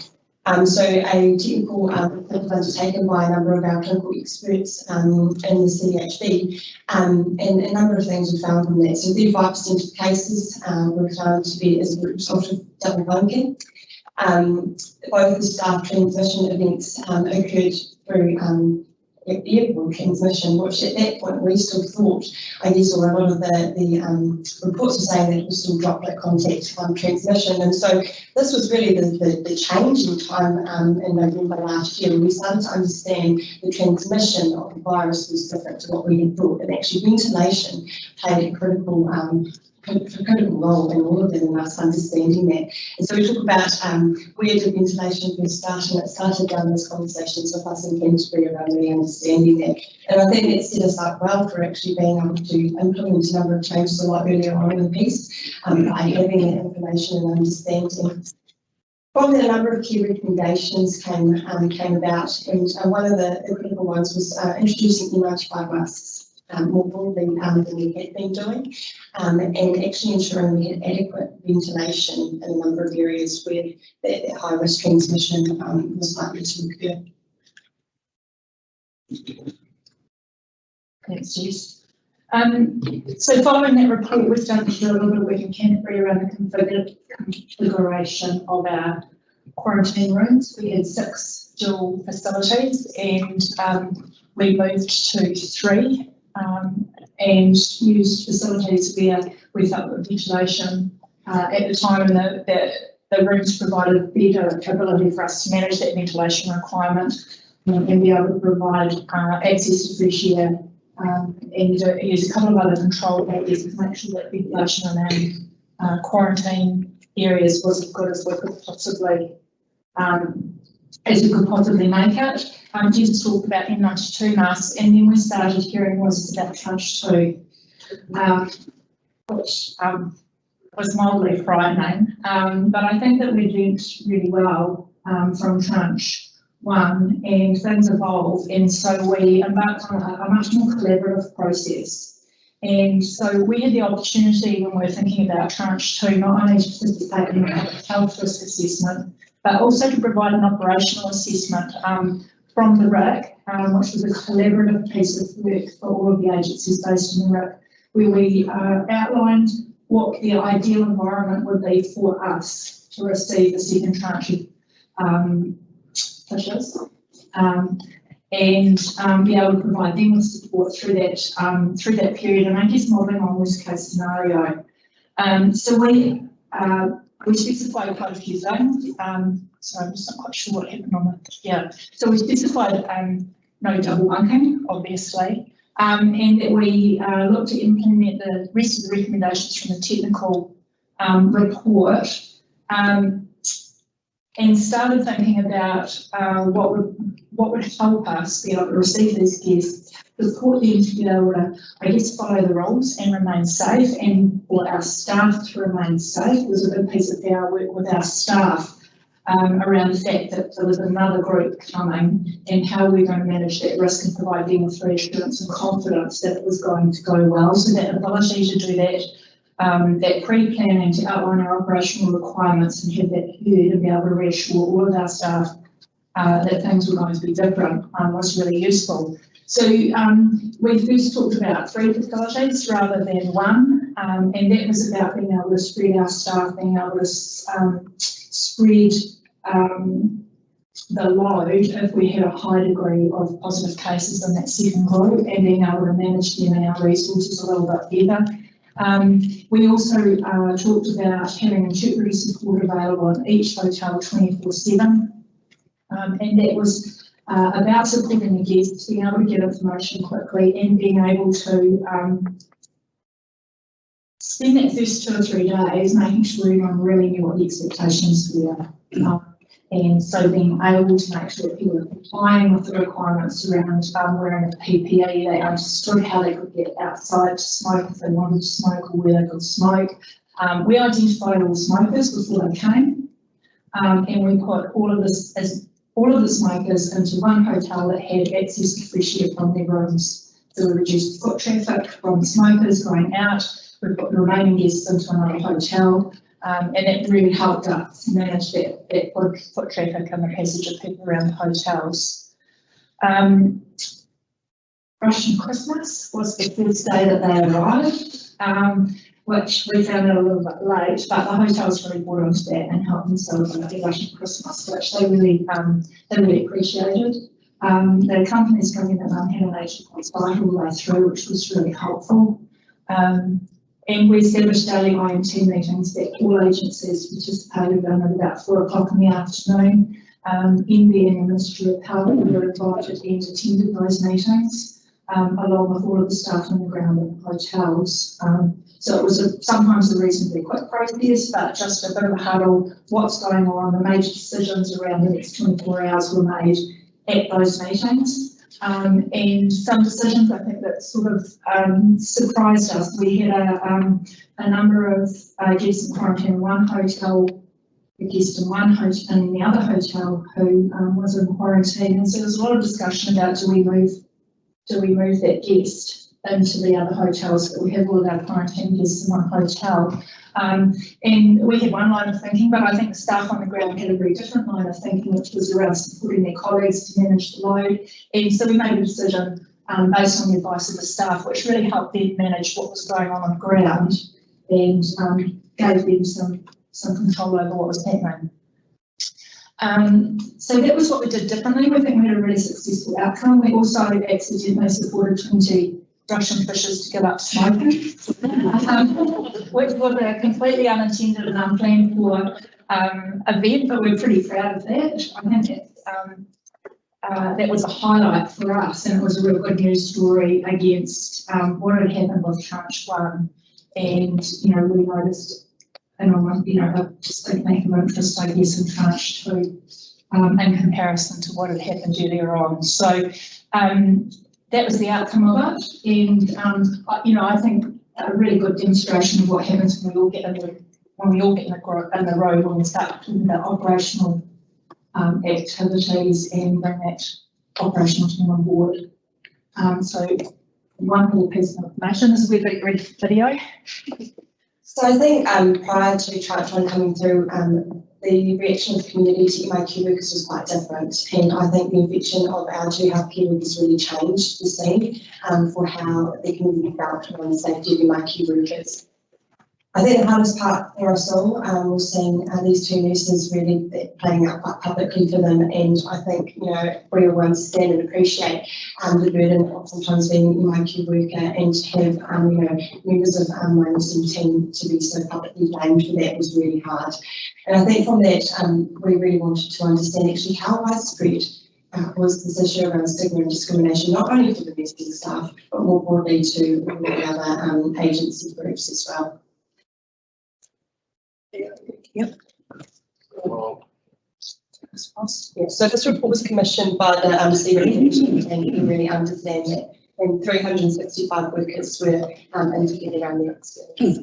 So a technical report was undertaken by a number of our clinical experts in the CDHB, and a number of things were found from that. So 35% of cases were found to be as a result of double bunking. Both the staff transmission events occurred through airborne transmission, which at that point we still thought, I guess, or a lot of the reports were saying that it was still droplet contact transmission. And so this was really the change in time in November last year. We started to understand the transmission of the virus was different to what we had thought, and actually ventilation played a critical role in all of them, and us understanding that. And so we talk about where did ventilation first start, and it started down those conversations with us in Canterbury around really understanding that. And I think that set us up well for actually being able to implement a number of changes a lot earlier on in the piece by having that information and understanding. From that, a number of key recommendations came about, and one of the critical ones was introducing N95 masks. More broadly than we had been doing, and actually ensuring we had adequate ventilation in a number of areas where that high risk transmission was likely to occur. Thanks, Jess. So following that report, we've done a little bit of work in Canterbury around the configuration of our quarantine rooms. We had 6 dual facilities, and we moved to 3. And used facilities where we felt that ventilation at the time, and the rooms provided better ability for us to manage that ventilation requirement and be able to provide access to fresh air, and use a couple of other control areas to make sure that ventilation in our quarantine areas was as good as we could possibly make it. Jess talked about N92 masks, and then we started hearing voices about tranche 2, which was mildly frightening. But I think that we learned really well from tranche 1, and things evolved, and so we embarked on a much more collaborative process. And so we had the opportunity, when we were thinking about tranche 2, not only to participate in a health risk assessment, but also to provide an operational assessment from the RIC, which was a collaborative piece of work for all of the agencies based in the RIC, where we outlined what the ideal environment would be for us to receive the second tranche of fishes. And be able to provide them with support through that period, and I guess modelling on worst case scenario. So we specified quite a few things. So I'm just not quite sure what happened on that. Yeah. So we specified no double bunking, obviously, and that we looked to implement the rest of the recommendations from the technical report, and started thinking about what would help us be able to receive these guests, support them to be able to, I guess, follow the rules and remain safe, and for our staff to remain safe. Was a big piece of our work with our staff around the fact that there was another group coming and how we're going to manage that risk and provide them with reassurance and confidence that it was going to go well. So that ability to do that, that pre-planning to outline our operational requirements and have that heard and be able to reassure all of our staff that things were going to be different was really useful. So we first talked about 3 facilities rather than 1, and that was about being able to spread our staff, being able to spread the load if we had a high degree of positive cases in that second group, and being able to manage them and our resources a little bit better. We also talked about having interpreter support available in each hotel 24/7, and that was about supporting the guests, being able to get information quickly and being able to spend that first 2 or 3 days making sure everyone really knew what the expectations were. And so being able to make sure that people are complying with the requirements around wearing a PPE, they understood how they could get outside to smoke if they wanted to smoke or where they could smoke. We identified all smokers before they came, and we put all of the smokers into one hotel that had access to fresh air from their rooms. So we reduced foot traffic from smokers going out. We put the remaining guests into another hotel. And it really helped us manage that foot traffic and the passage of people around the hotels. Russian Christmas was the first day that they arrived, which we found out a little bit late, but the hotels really bought onto that and helped them celebrate the Russian Christmas, which they really appreciated. The companies coming in had an agent on site all the way through, which was really helpful. And we established daily IMT meetings that all agencies participated in at about 4 o'clock in the afternoon. NB and the Ministry of Health were invited and attended those meetings, along with all of the staff on the ground in the hotels. So it was sometimes a reasonably quick process, but just a bit of a huddle, what's going on, the major decisions around the next 24 hours were made at those meetings. And some decisions I think that sort of surprised us. We had a number of guests in quarantine in one hotel, a guest in one hotel, and in the other hotel who was in quarantine. And so there was a lot of discussion about do we move that guest into the other hotels, but we have all of our quarantine guests in one hotel. And we had one line of thinking, but I think the staff on the ground had a very different line of thinking, which was around supporting their colleagues to manage the load. And so we made a decision based on the advice of the staff, which really helped them manage what was going on the ground and gave them some control over what was happening. So that was what we did differently. We think we had a really successful outcome. We also accidentally supported 20 Russian fishes to give up smoking, which was a completely unintended and unplanned for event, but we're pretty proud of that. I think that was a highlight for us, and it was a real good news story against what had happened with tranche 1. And, we noticed a distinct lack of interest, I guess, in tranche 2 in comparison to what had happened earlier on. So that was the outcome of it, and I think a really good demonstration of what happens when we all get in the road, when we start talking about operational activities and bring that operational team on board. So one little piece of information is a really great video. So I think prior to tranche 1 coming through, the reaction of the community to MIQ workers was quite different, and I think the infection of our 2 healthcare workers really changed the scene for how the community felt on the safety of MIQ workers. I think the hardest part for us all was seeing these two nurses really playing out quite publicly for them, and I think, you know, we all understand and appreciate the burden of sometimes being an MIQ worker, and to have, you know, members of my nursing team to be so publicly blamed for that was really hard. And I think from that, we really wanted to understand actually how widespread was this issue around stigma and discrimination, not only for the nursing staff, but more broadly to all the other agency groups as well. Yep. Yeah, so this report was commissioned by the CRE Commission, and we really understand that, and 365 workers were interviewed around their experience.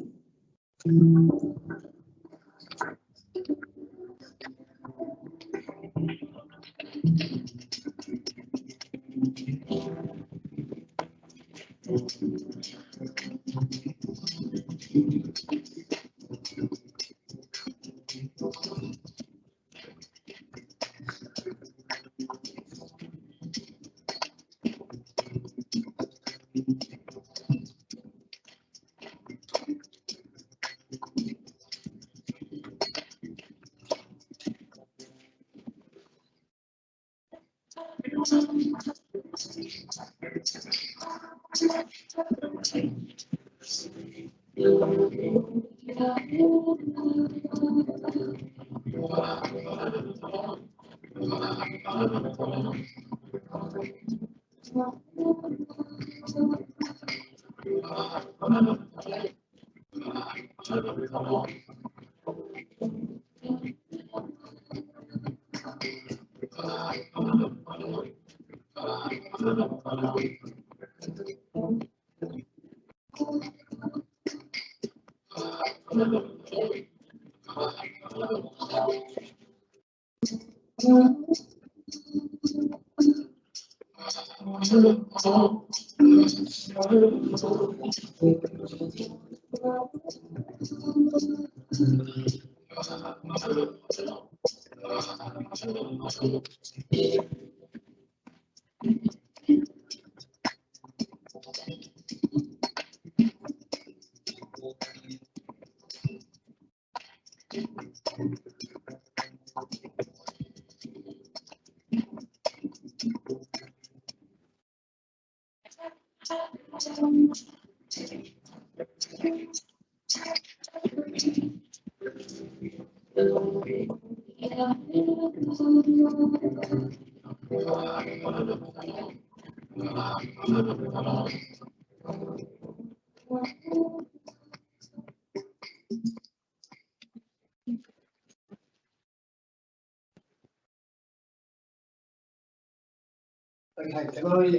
Okay, can I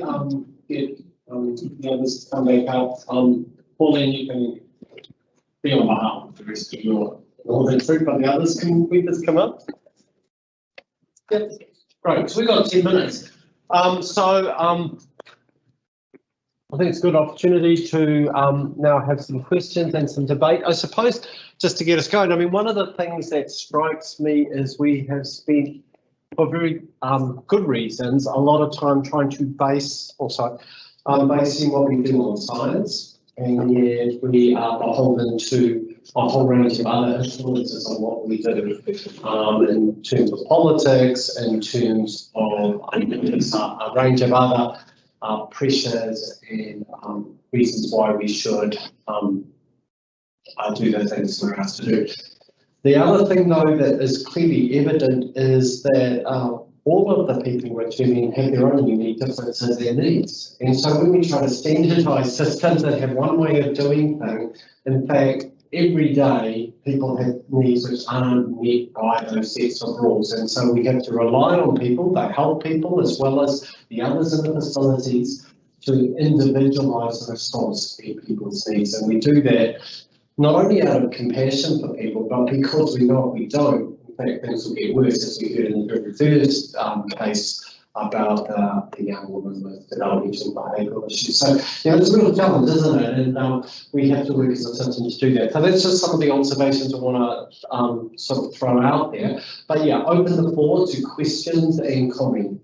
get the others to come back up? Pauline, you can be on behalf of the rest of your Northern troop, but the others can we just come up? Yep, great. So we've got 10 minutes. I think it's a good opportunity to now have some questions and some debate. I suppose just to get us going, I mean, one of the things that strikes me is we have spent, for very good reasons, a lot of time trying to basing what we do on science, and yet we are beholden to a whole range of other influences on what we do, in terms of politics, in terms of a range of other pressures and reasons why we should do the things we're asked to do. The other thing, though, that is clearly evident is that all of the people returning have their own unique differences in needs. And so when we try to standardise systems that have one way of doing things, in fact, every day people have needs which aren't met by those sets of rules. And so we have to rely on people, the health people, as well as the others in the facilities, to individualise the response to people's needs. And we do that not only out of compassion for people, but because we know if we don't, in fact, things will get worse, as we heard in the very first case about the young woman with developmental behavioural issues. So, it's a real challenge, isn't it? And we have to work as a system to do that. So that's just some of the observations I want to sort of throw out there. But yeah, open the floor to questions and comment.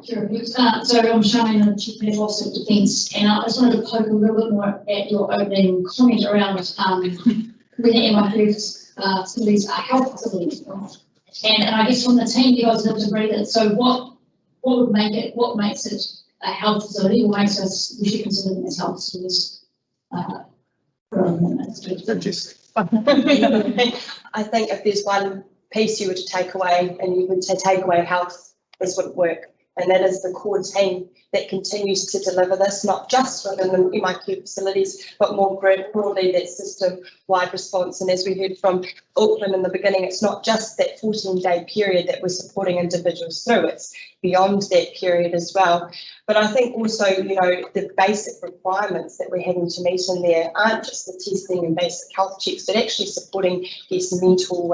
So I'm Shane, the Chief Medical Officer of Defence, and I just wanted to poke a little bit more at your opening comment around when the MIQ facilities are health facilities. And I guess from the team, you guys have agreed that, so what makes it a health facility, what makes we should consider them as health facilities? I think if there's one piece you were to take away, and you would say take away health, this wouldn't work. And that is the core team that continues to deliver this, not just within the MIQ facilities, but more broadly that system-wide response. And as we heard from Auckland in the beginning, it's not just that 14-day period that we're supporting individuals through, it's beyond that period as well. But I think also, you know, the basic requirements that we're having to meet in there aren't just the testing and basic health checks, but actually supporting these mental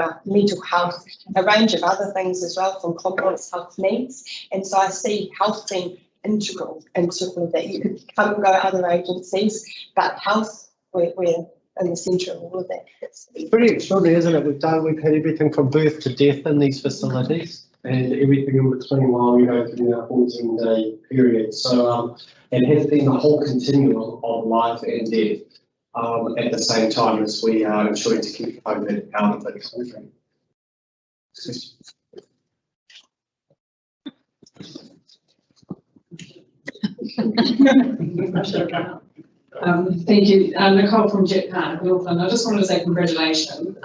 health, a range of other things as well, from complex health needs. And so I see health being integral into all of that. You could come and go other agencies, but health, we're in the centre of all of that. It's pretty extraordinary, isn't it? We've had everything from birth to death in these facilities, and everything in between while we go through that 14-day period. So it has been the whole continuum of life and death at the same time as we are ensuring to keep COVID out of the country. Thank you. Nicole from Jet Partner, Auckland. I just wanted to say congratulations.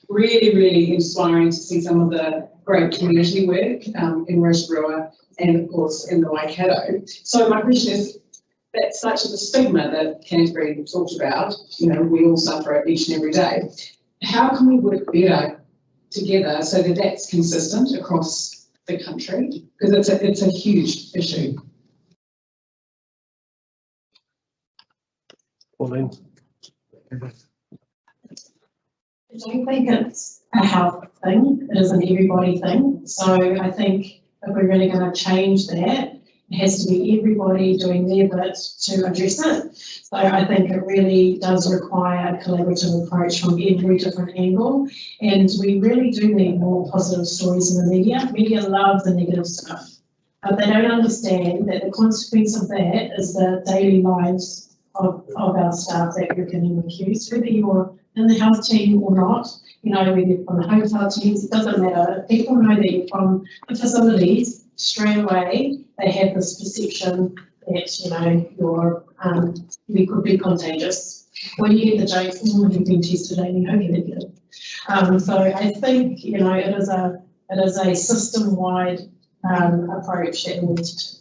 Really, really inspiring to see some of the great community work in Rotorua and of course in the Waikato. So my question is, that's such a stigma that Canterbury talked about, you know, we all suffer it each and every day. How can we work better together so that that's consistent across the country? Because it's a huge issue. Pauline. I don't think it's a health thing, it is an everybody thing. So I think if we're really going to change that, it has to be everybody doing their bit to address it. So I think it really does require a collaborative approach from every different angle. And we really do need more positive stories in the media. Media love the negative stuff, but they don't understand that the consequence of that is the daily lives of our staff that work in MIQs, whether you're in the health team or not, you know, whether you're from the hotel teams, it doesn't matter. People know that you're from the facilities, straight away they have this perception that, you know, you could be contagious. When you get the jokes, you've been tested and you don't get it. So I think, you know, it is a system-wide approach that we need to take.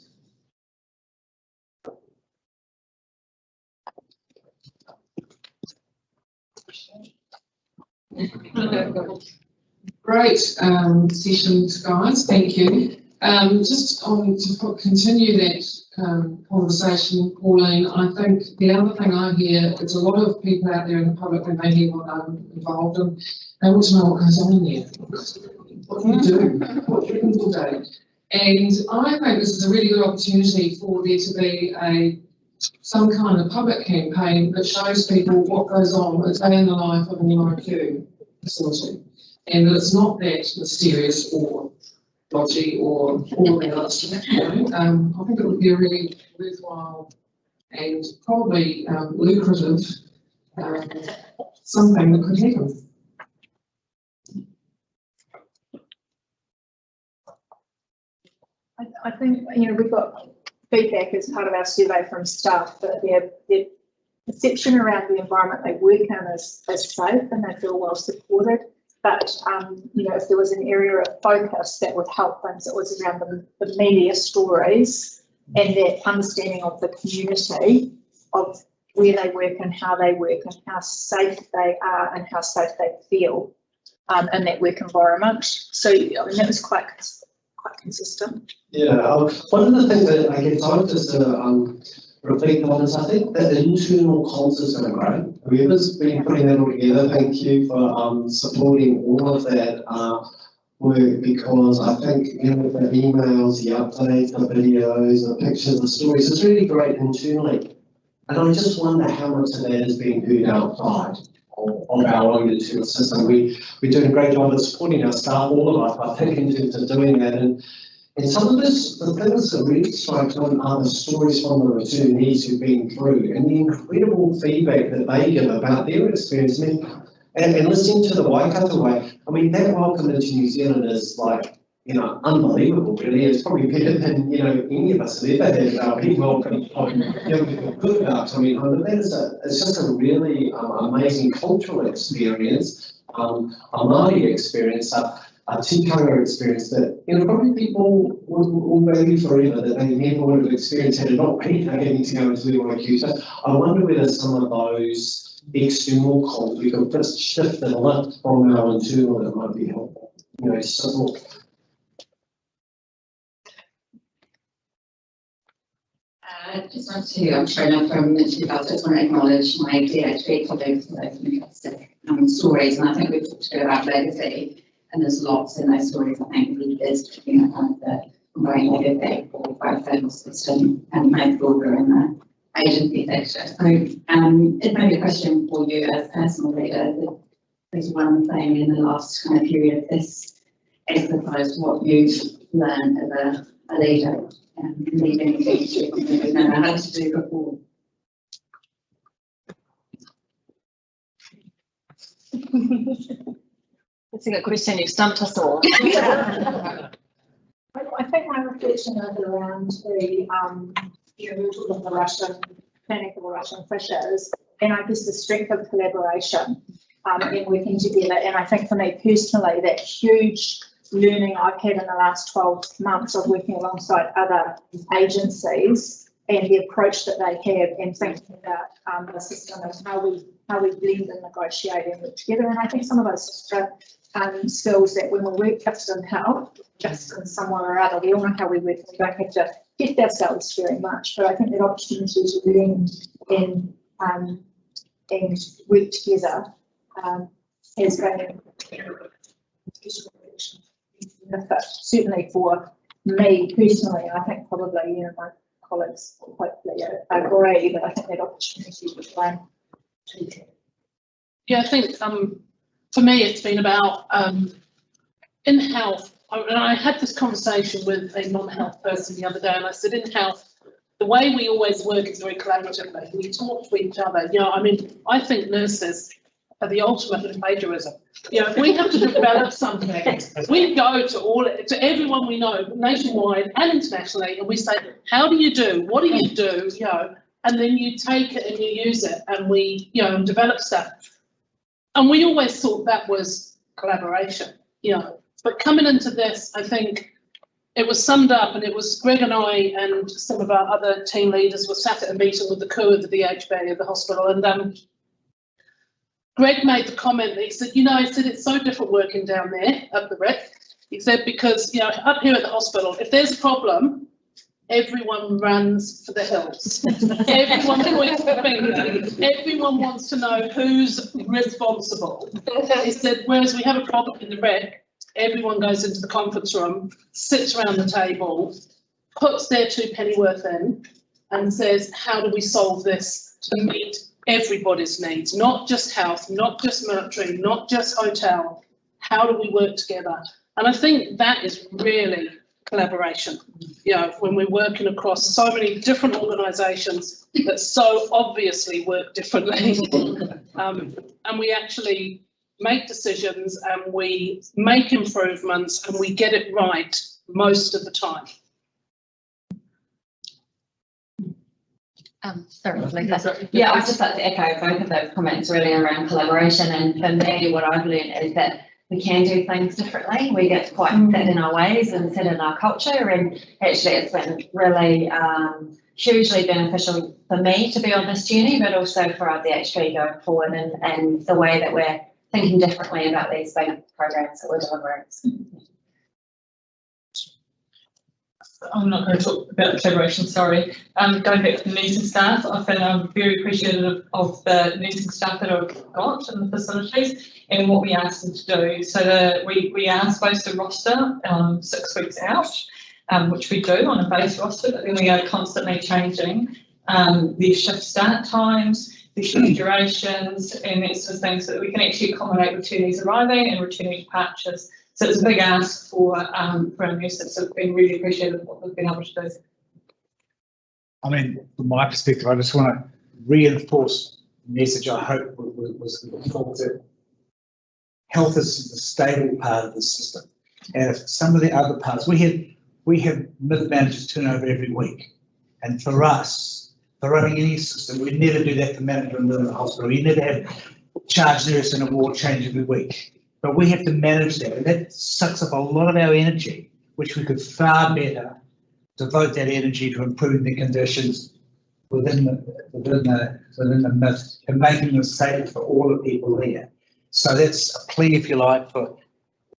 Great sessions, guys. Thank you. Just on to continue that conversation, Pauline, I think the other thing I hear is a lot of people out there in the public, when they hear what I'm involved in, they want to know what goes on in there. What do you do? What do you do all day? And I think this is a really good opportunity for there to be some kind of public campaign that shows people what goes on a day in the life of an MIQ facility, and that it's not that mysterious or dodgy or all that other stuff. I think it would be a really worthwhile and probably lucrative something that could happen. I think, you know, we've got feedback as part of our survey from staff that their perception around the environment they work in is safe and they feel well supported. But, you know, if there was an area of focus that would help things, it was around the media stories and that understanding of the community of where they work and how how safe they are and how safe they feel in that work environment. So, I mean, that was quite consistent. Yeah, one of the things that I guess I would just reflect on is I think that the internal comms is going to grow. Whoever's been putting that all together, thank you for supporting all of that work, because I think, you know, the emails, the updates, the videos, the pictures, the stories, it's really great internally. And I just wonder how much of that is being heard outside of our own internal system. We're doing a great job of supporting our staff, all of us, I think, in terms of doing that. And And some of this, the things that really strike on are the stories from the returnees who've been through and the incredible feedback that they give about their experience. And listening to the Waikato way, I mean, that welcome into New Zealand is like, you know, unbelievable, really. It's probably better than, you know, any of us have ever had being welcomed, you know, we feel good about. I mean, it's just a really amazing cultural experience, a Māori experience, a tikanga experience that, you know, probably people will value forever, that they never would have experienced had it not been having to go into the MIQ. So I wonder whether some of those external calls we could just shift and lift from our internal that might be helpful. You know, simple. Just want to, I'm Trent from Ministry of just want to acknowledge my DHB colleagues for those fantastic stories, and I think we've talked about legacy, and there's lots in those stories. I think really is talking about the ongoing legacy for both the health system and maybe broader in the agency sector. So it may be a question for you as personal leader. There's one thing in the last kind of period of this exercise, what you've learned as a leader. Leading things you've never had to do before. That's a good question. You've stumped us all. I think my reflection is around the, you know, we were talking about the Russian, panic of the Russian fishers, and I guess the strength of collaboration and working together. And I think for me personally, that huge learning I've had in the last 12 months of working alongside other agencies and the approach that they have and thinking about the system and how we blend and negotiate and work together. And I think some of those skills that when we work just in health, just in some way or other, we all know how we work, we don't have to test ourselves very much, but I think that opportunity to blend and work together has been benefit, certainly for me personally. I think probably, you know, my colleagues hopefully agree, but I think that opportunity was one. Yeah, I think for me it's been about in health, and I had this conversation with a non-health person the other day, and I said in health, the way we always work is very collaboratively. We talk to each other. You know, I mean, I think nurses are the ultimate in plagiarism. You know, if we have to develop something, we go to everyone we know nationwide and internationally, and we say, how do you do? What do you do? You know, and then you take it and you use it, and we, you know, develop stuff. And we always thought that was collaboration, you know. But coming into this, I think it was summed up, and it was Greg and I and some of our other team leaders were sat at a meeting with the crew of the DHB at the hospital, and Greg made the comment that he said, you know, he said, it's so different working down there at the RIC. He said, because, you know, up here at the hospital, if there's a problem, everyone runs for the hills. Everyone points the finger. Everyone wants to know who's responsible. He said, whereas we have a problem in the RIC, everyone goes into the conference room, sits around the table, puts their 2 pennyworth in and says, how do we solve this to meet everybody's needs, not just health, not just military, not just hotel. How do we work together? And I think that is really collaboration. You know, when we're working across so many different organisations that so obviously work differently, and we actually make decisions and we make improvements and we get it right most of the time. Sorry, Lisa. Yeah, I'd just like to echo both of those comments really around collaboration, and for me what I've learned is that we can do things differently. We get quite set in our ways and set in our culture, and actually it's been really hugely beneficial for me to be on this journey, but also for our DHB going forward and the way that we're thinking differently about these big programs that we're delivering. I'm not going to talk about the collaboration, sorry. Going back to the nursing staff, I think I'm very appreciative of the nursing staff that I've got in the facilities and what we asked them to do. So we are supposed to roster 6 weeks out, which we do on a base roster, but then we are constantly changing their shift start times, their shift durations, and that sort of thing, so that we can actually accommodate returnees arriving and returning departures. So it's a big ask for our nurses, so it's been really appreciated what they've been able to do. I mean, from my perspective, I just want to reinforce the message I hope was that health is the stable part of the system. And if some of the other parts, we have mid-managers turnover every week. And for us, for running any system, we never do that for management in the hospital. We never have charge nurse and a ward change every week. But we have to manage that, and that sucks up a lot of our energy, which we could far better devote that energy to improving the conditions within the MIF and making them safe for all the people there. So that's a plea, if you like, for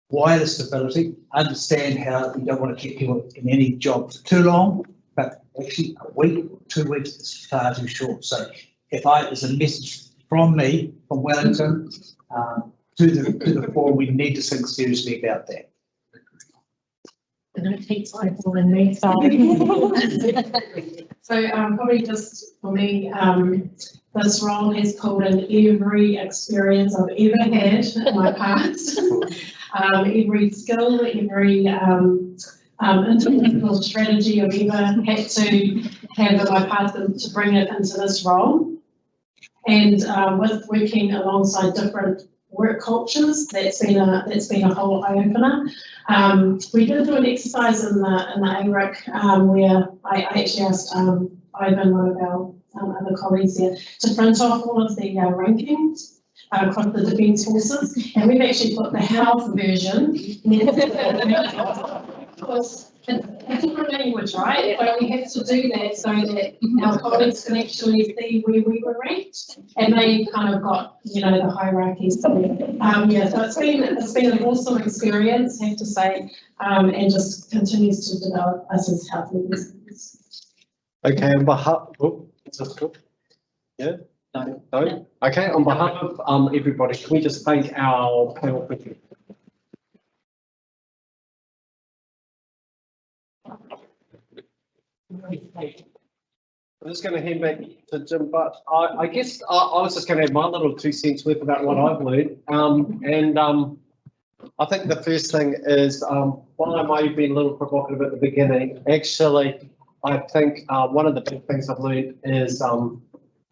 wider stability. Understand how you don't want to keep people in any job for too long, but actually a week, 2 weeks is far too short. So there's a message from me, from Wellington, to the forum, we need to think seriously about that. Don't take time for me. So probably just for me, this role has pulled in every experience I've ever had in my past, every skill, every interpersonal strategy I've ever had to have in my past to bring it into this role. And with working alongside different work cultures, that's been a whole eye opener. We did do an exercise in the ARIC where I actually asked Ivan, one of our other colleagues there, to print off all of the rankings across the Defence Forces, and we've actually put the health version. Of course, it's different language, right? But we have to do that so that our colleagues can actually see where we were ranked, and they kind of got, the hierarchies. So it's been an awesome experience, I have to say, and just continues to develop us as health leaders. Okay, on behalf, is this good? Yeah? No? Okay, on behalf of everybody, can we just thank our panel for you? I'm just going to hand back to Jim, but I guess I was just going to have my little 2 cents worth about what I've learned. I think the first thing is, while I might have been a little provocative at the beginning, actually, I think one of the big things I've learned is,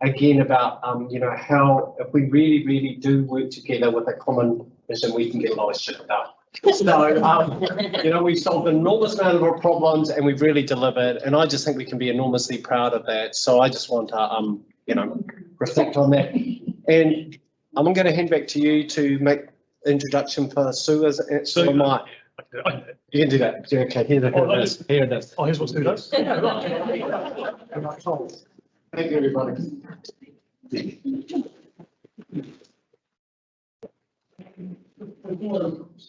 again, about, how if we really, really do work together with a common vision, we can get a lot of shit done. So, we've solved an enormous amount of our problems and we've really delivered, and I just think we can be enormously proud of that. So I just want to, reflect on that. And I'm going to hand back to you to make introduction for Sue as Sue. You can do that. Okay, here it is. Here it is. Oh, here's what Sue does. Thank you, everybody.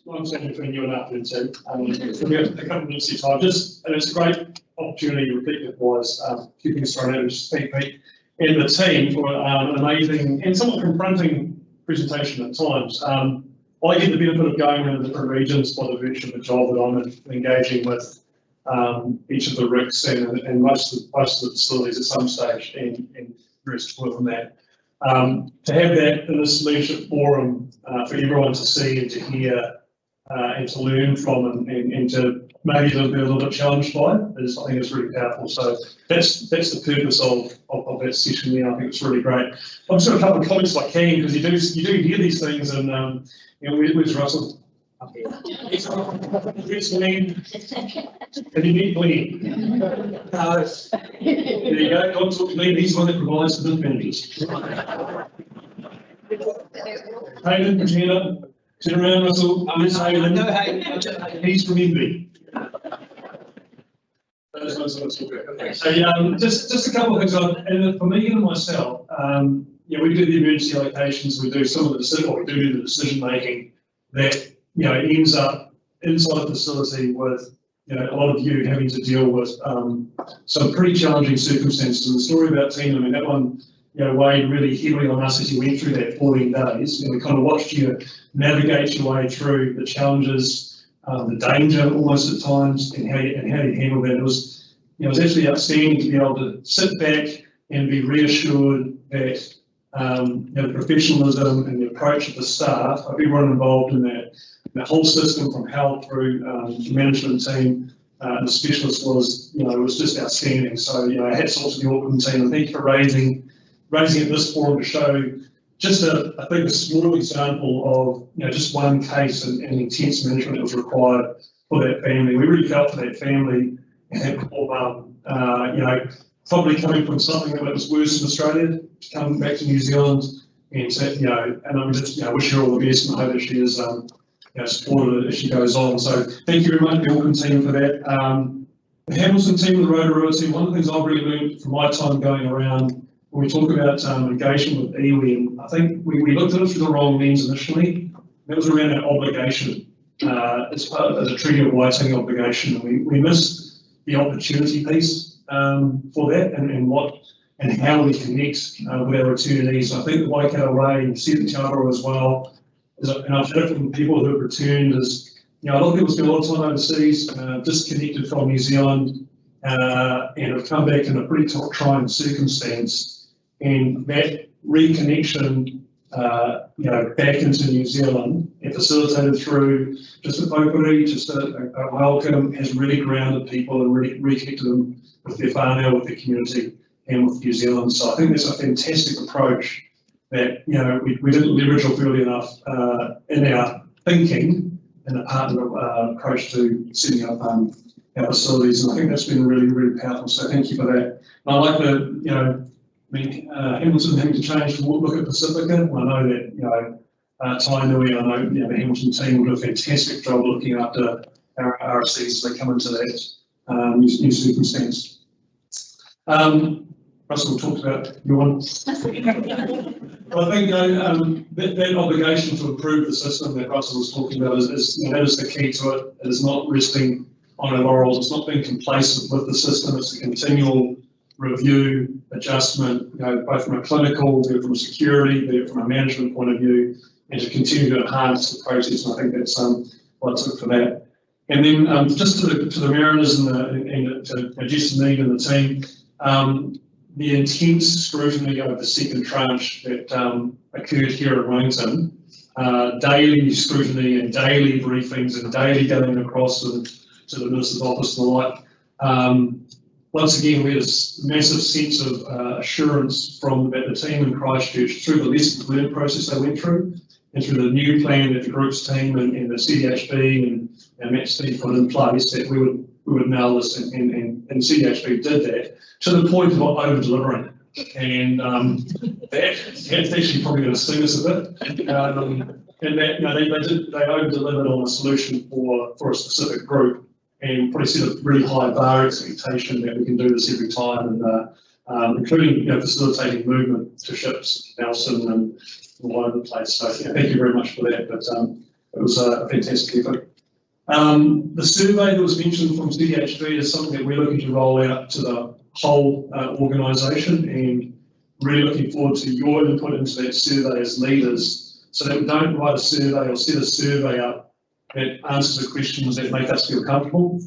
One second between you and Arthur, so we have a couple of minutes of time. And it's a great opportunity, repeat-wise, keeping us thrown out, just thank Pete and the team for an amazing and somewhat confronting presentation at times. I get the benefit of going into different regions by the virtue of the job that I'm engaging with each of the RICs and most of the facilities at some stage, and various toil from that. To have that in this leadership forum for everyone to see and to hear and to learn from and to maybe be a little bit challenged by is, I think it's really powerful. So that's the purpose of that session there. I think it's really great. I've just got a couple of comments if I can, because you do hear these things, and where's Russell? Where's Glenn? Have you met Glenn? There you go. Don't talk to Glenn. He's the one that provides the defenders. Hayden, Regina, turn around, Russell. Where's Hayden? He's from Envy. So just a couple of things. And for me and myself, we do the emergency allocations. We do some of the decision making that ends up inside a facility with a lot of you having to deal with some pretty challenging circumstances. And the story about Tina, that one weighed really heavily on us as you went through that 14 days. We kind of watched you navigate your way through the challenges, the danger almost at times, and how you handle that. It was actually outstanding to be able to sit back and be reassured that the professionalism and the approach of the staff, of everyone involved in that, the whole system from health through the management team, the specialist was, it was just outstanding. So, hats off to the Auckland team, and thank you for raising at this forum to show just I think a small example of, just one case and intense management that was required for that family. We really felt for that family and that poor mum, probably coming from something that was worse in Australia, to come back to New Zealand and to, and I'm just, wish her all the best and hope that she is, supported as she goes on. So thank you very much, the Auckland team, for that. The Hamilton team, the Rotorua team, one of the things I've really learned from my time going around, when we talk about engagement with iwi, and I think we looked at it through the wrong lens initially. That was around that obligation. It's part of the Treaty of Waitangi obligation, and we missed the opportunity piece for that, and how we connect with our returnees. I think the Waikato way, and see the Rotorua as well, and I've heard from people who have returned, is a lot of people spend a lot of time overseas, disconnected from New Zealand, and have come back in a pretty trying circumstance. And that reconnection, back into New Zealand, and facilitated through just a popuri, just a welcome, has really grounded people and really reconnected them with their whānau, with their community, and with New Zealand. So I think that's a fantastic approach that, we didn't leverage off early enough in our thinking and a partner approach to setting up our facilities. And I think that's been really, really powerful. So thank you for that. And I like the, Hamilton having to change to look at Pacifica. I know that, Tainui, I know, the Hamilton team will do a fantastic job looking after our RSCs as they come into that new circumstance. Russell talked about your one. Well, I think, that obligation to improve the system that Russell was talking about is that is the key to it. It is not resting on our laurels. It's not being complacent with the system. It's a continual review, adjustment, both from a clinical, be it from a security, be it from a management point of view, and to continue to enhance the process. And I think that's what I took for that. And then just to the mariners and to Jess and Neve and the team, the intense scrutiny of the second tranche that occurred here in Wellington, daily scrutiny and daily briefings and daily going across to the Minister's office and the like. Once again, we had a massive sense of assurance from the team in Christchurch through the lessons learned process they went through, and through the new plan that the group's team and the CDHB and Matt's team put in place, that we would nail this, and CDHB did that to the point of over delivering, and that's actually probably going to sting us a bit. And that they over delivered on a solution for a specific group, and probably set a really high bar expectation that we can do this every time, and including facilitating movement to ships, Nelson and all over the place. So thank you very much for that. But it was a fantastic effort. The survey that was mentioned from DHB is something that we're looking to roll out to the whole organisation, and really looking forward to your input into that survey as leaders, so that we don't write a survey or set a survey up that answers the questions that make us feel comfortable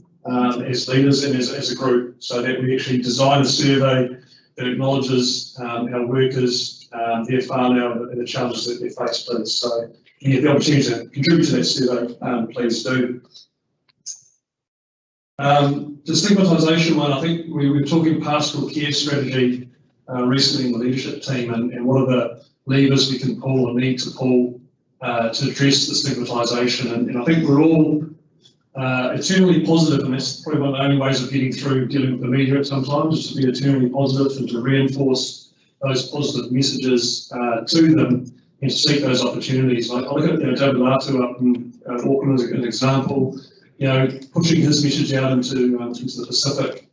as leaders and as a group, so that we actually design a survey that acknowledges our workers, their whānau, and the challenges that they face, please. So if you have the opportunity to contribute to that survey, please do. The stigmatisation one, I think we were talking pastoral care strategy recently in the leadership team, and what are the levers we can pull and need to pull to address the stigmatisation. And I think we're all eternally positive, and that's probably one of the only ways of getting through dealing with the media sometimes, is to be eternally positive and to reinforce those positive messages to them, and to seek those opportunities. I look at David Latu up in Auckland as an example, pushing his message out into the Pacific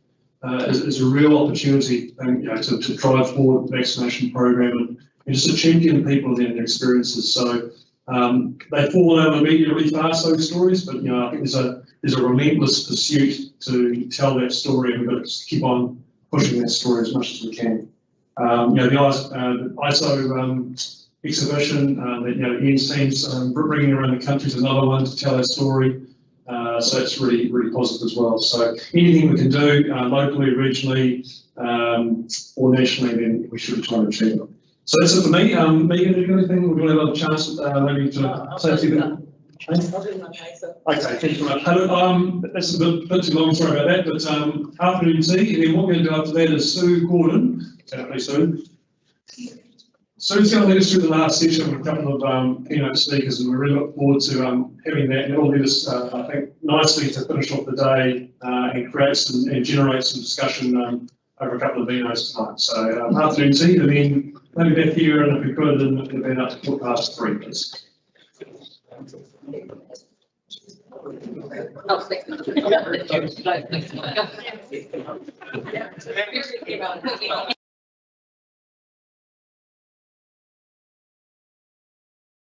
is a real opportunity, to drive forward the vaccination program, and just to champion people and their experiences. So they fall out of the media really fast, those stories, but I think there's a relentless pursuit to tell that story, and we've got to keep on pushing that story as much as we can. The ISO exhibition that Ian's team's bringing around the country is another one to tell our story. So it's really, really positive as well. So anything we can do locally, regionally, or nationally, then we should try and achieve it. So that's it for me. Megan, do you have anything? Would you want to have a chance maybe to say a few things? Okay, thank you very much. Hello, that's a bit too long, sorry about that, but afternoon tea, and then what we're going to do after that is Sue Gordon, please Sue. Sue's going to lead us through the last session with a couple of keynote speakers, and we really look forward to having that, and it'll lead us, I think, nicely to finish off the day and create some, and generate some discussion over a couple of videos tonight. So afternoon tea, and then maybe back here, and if we could, then it'll be up to 3:15, please. Oh,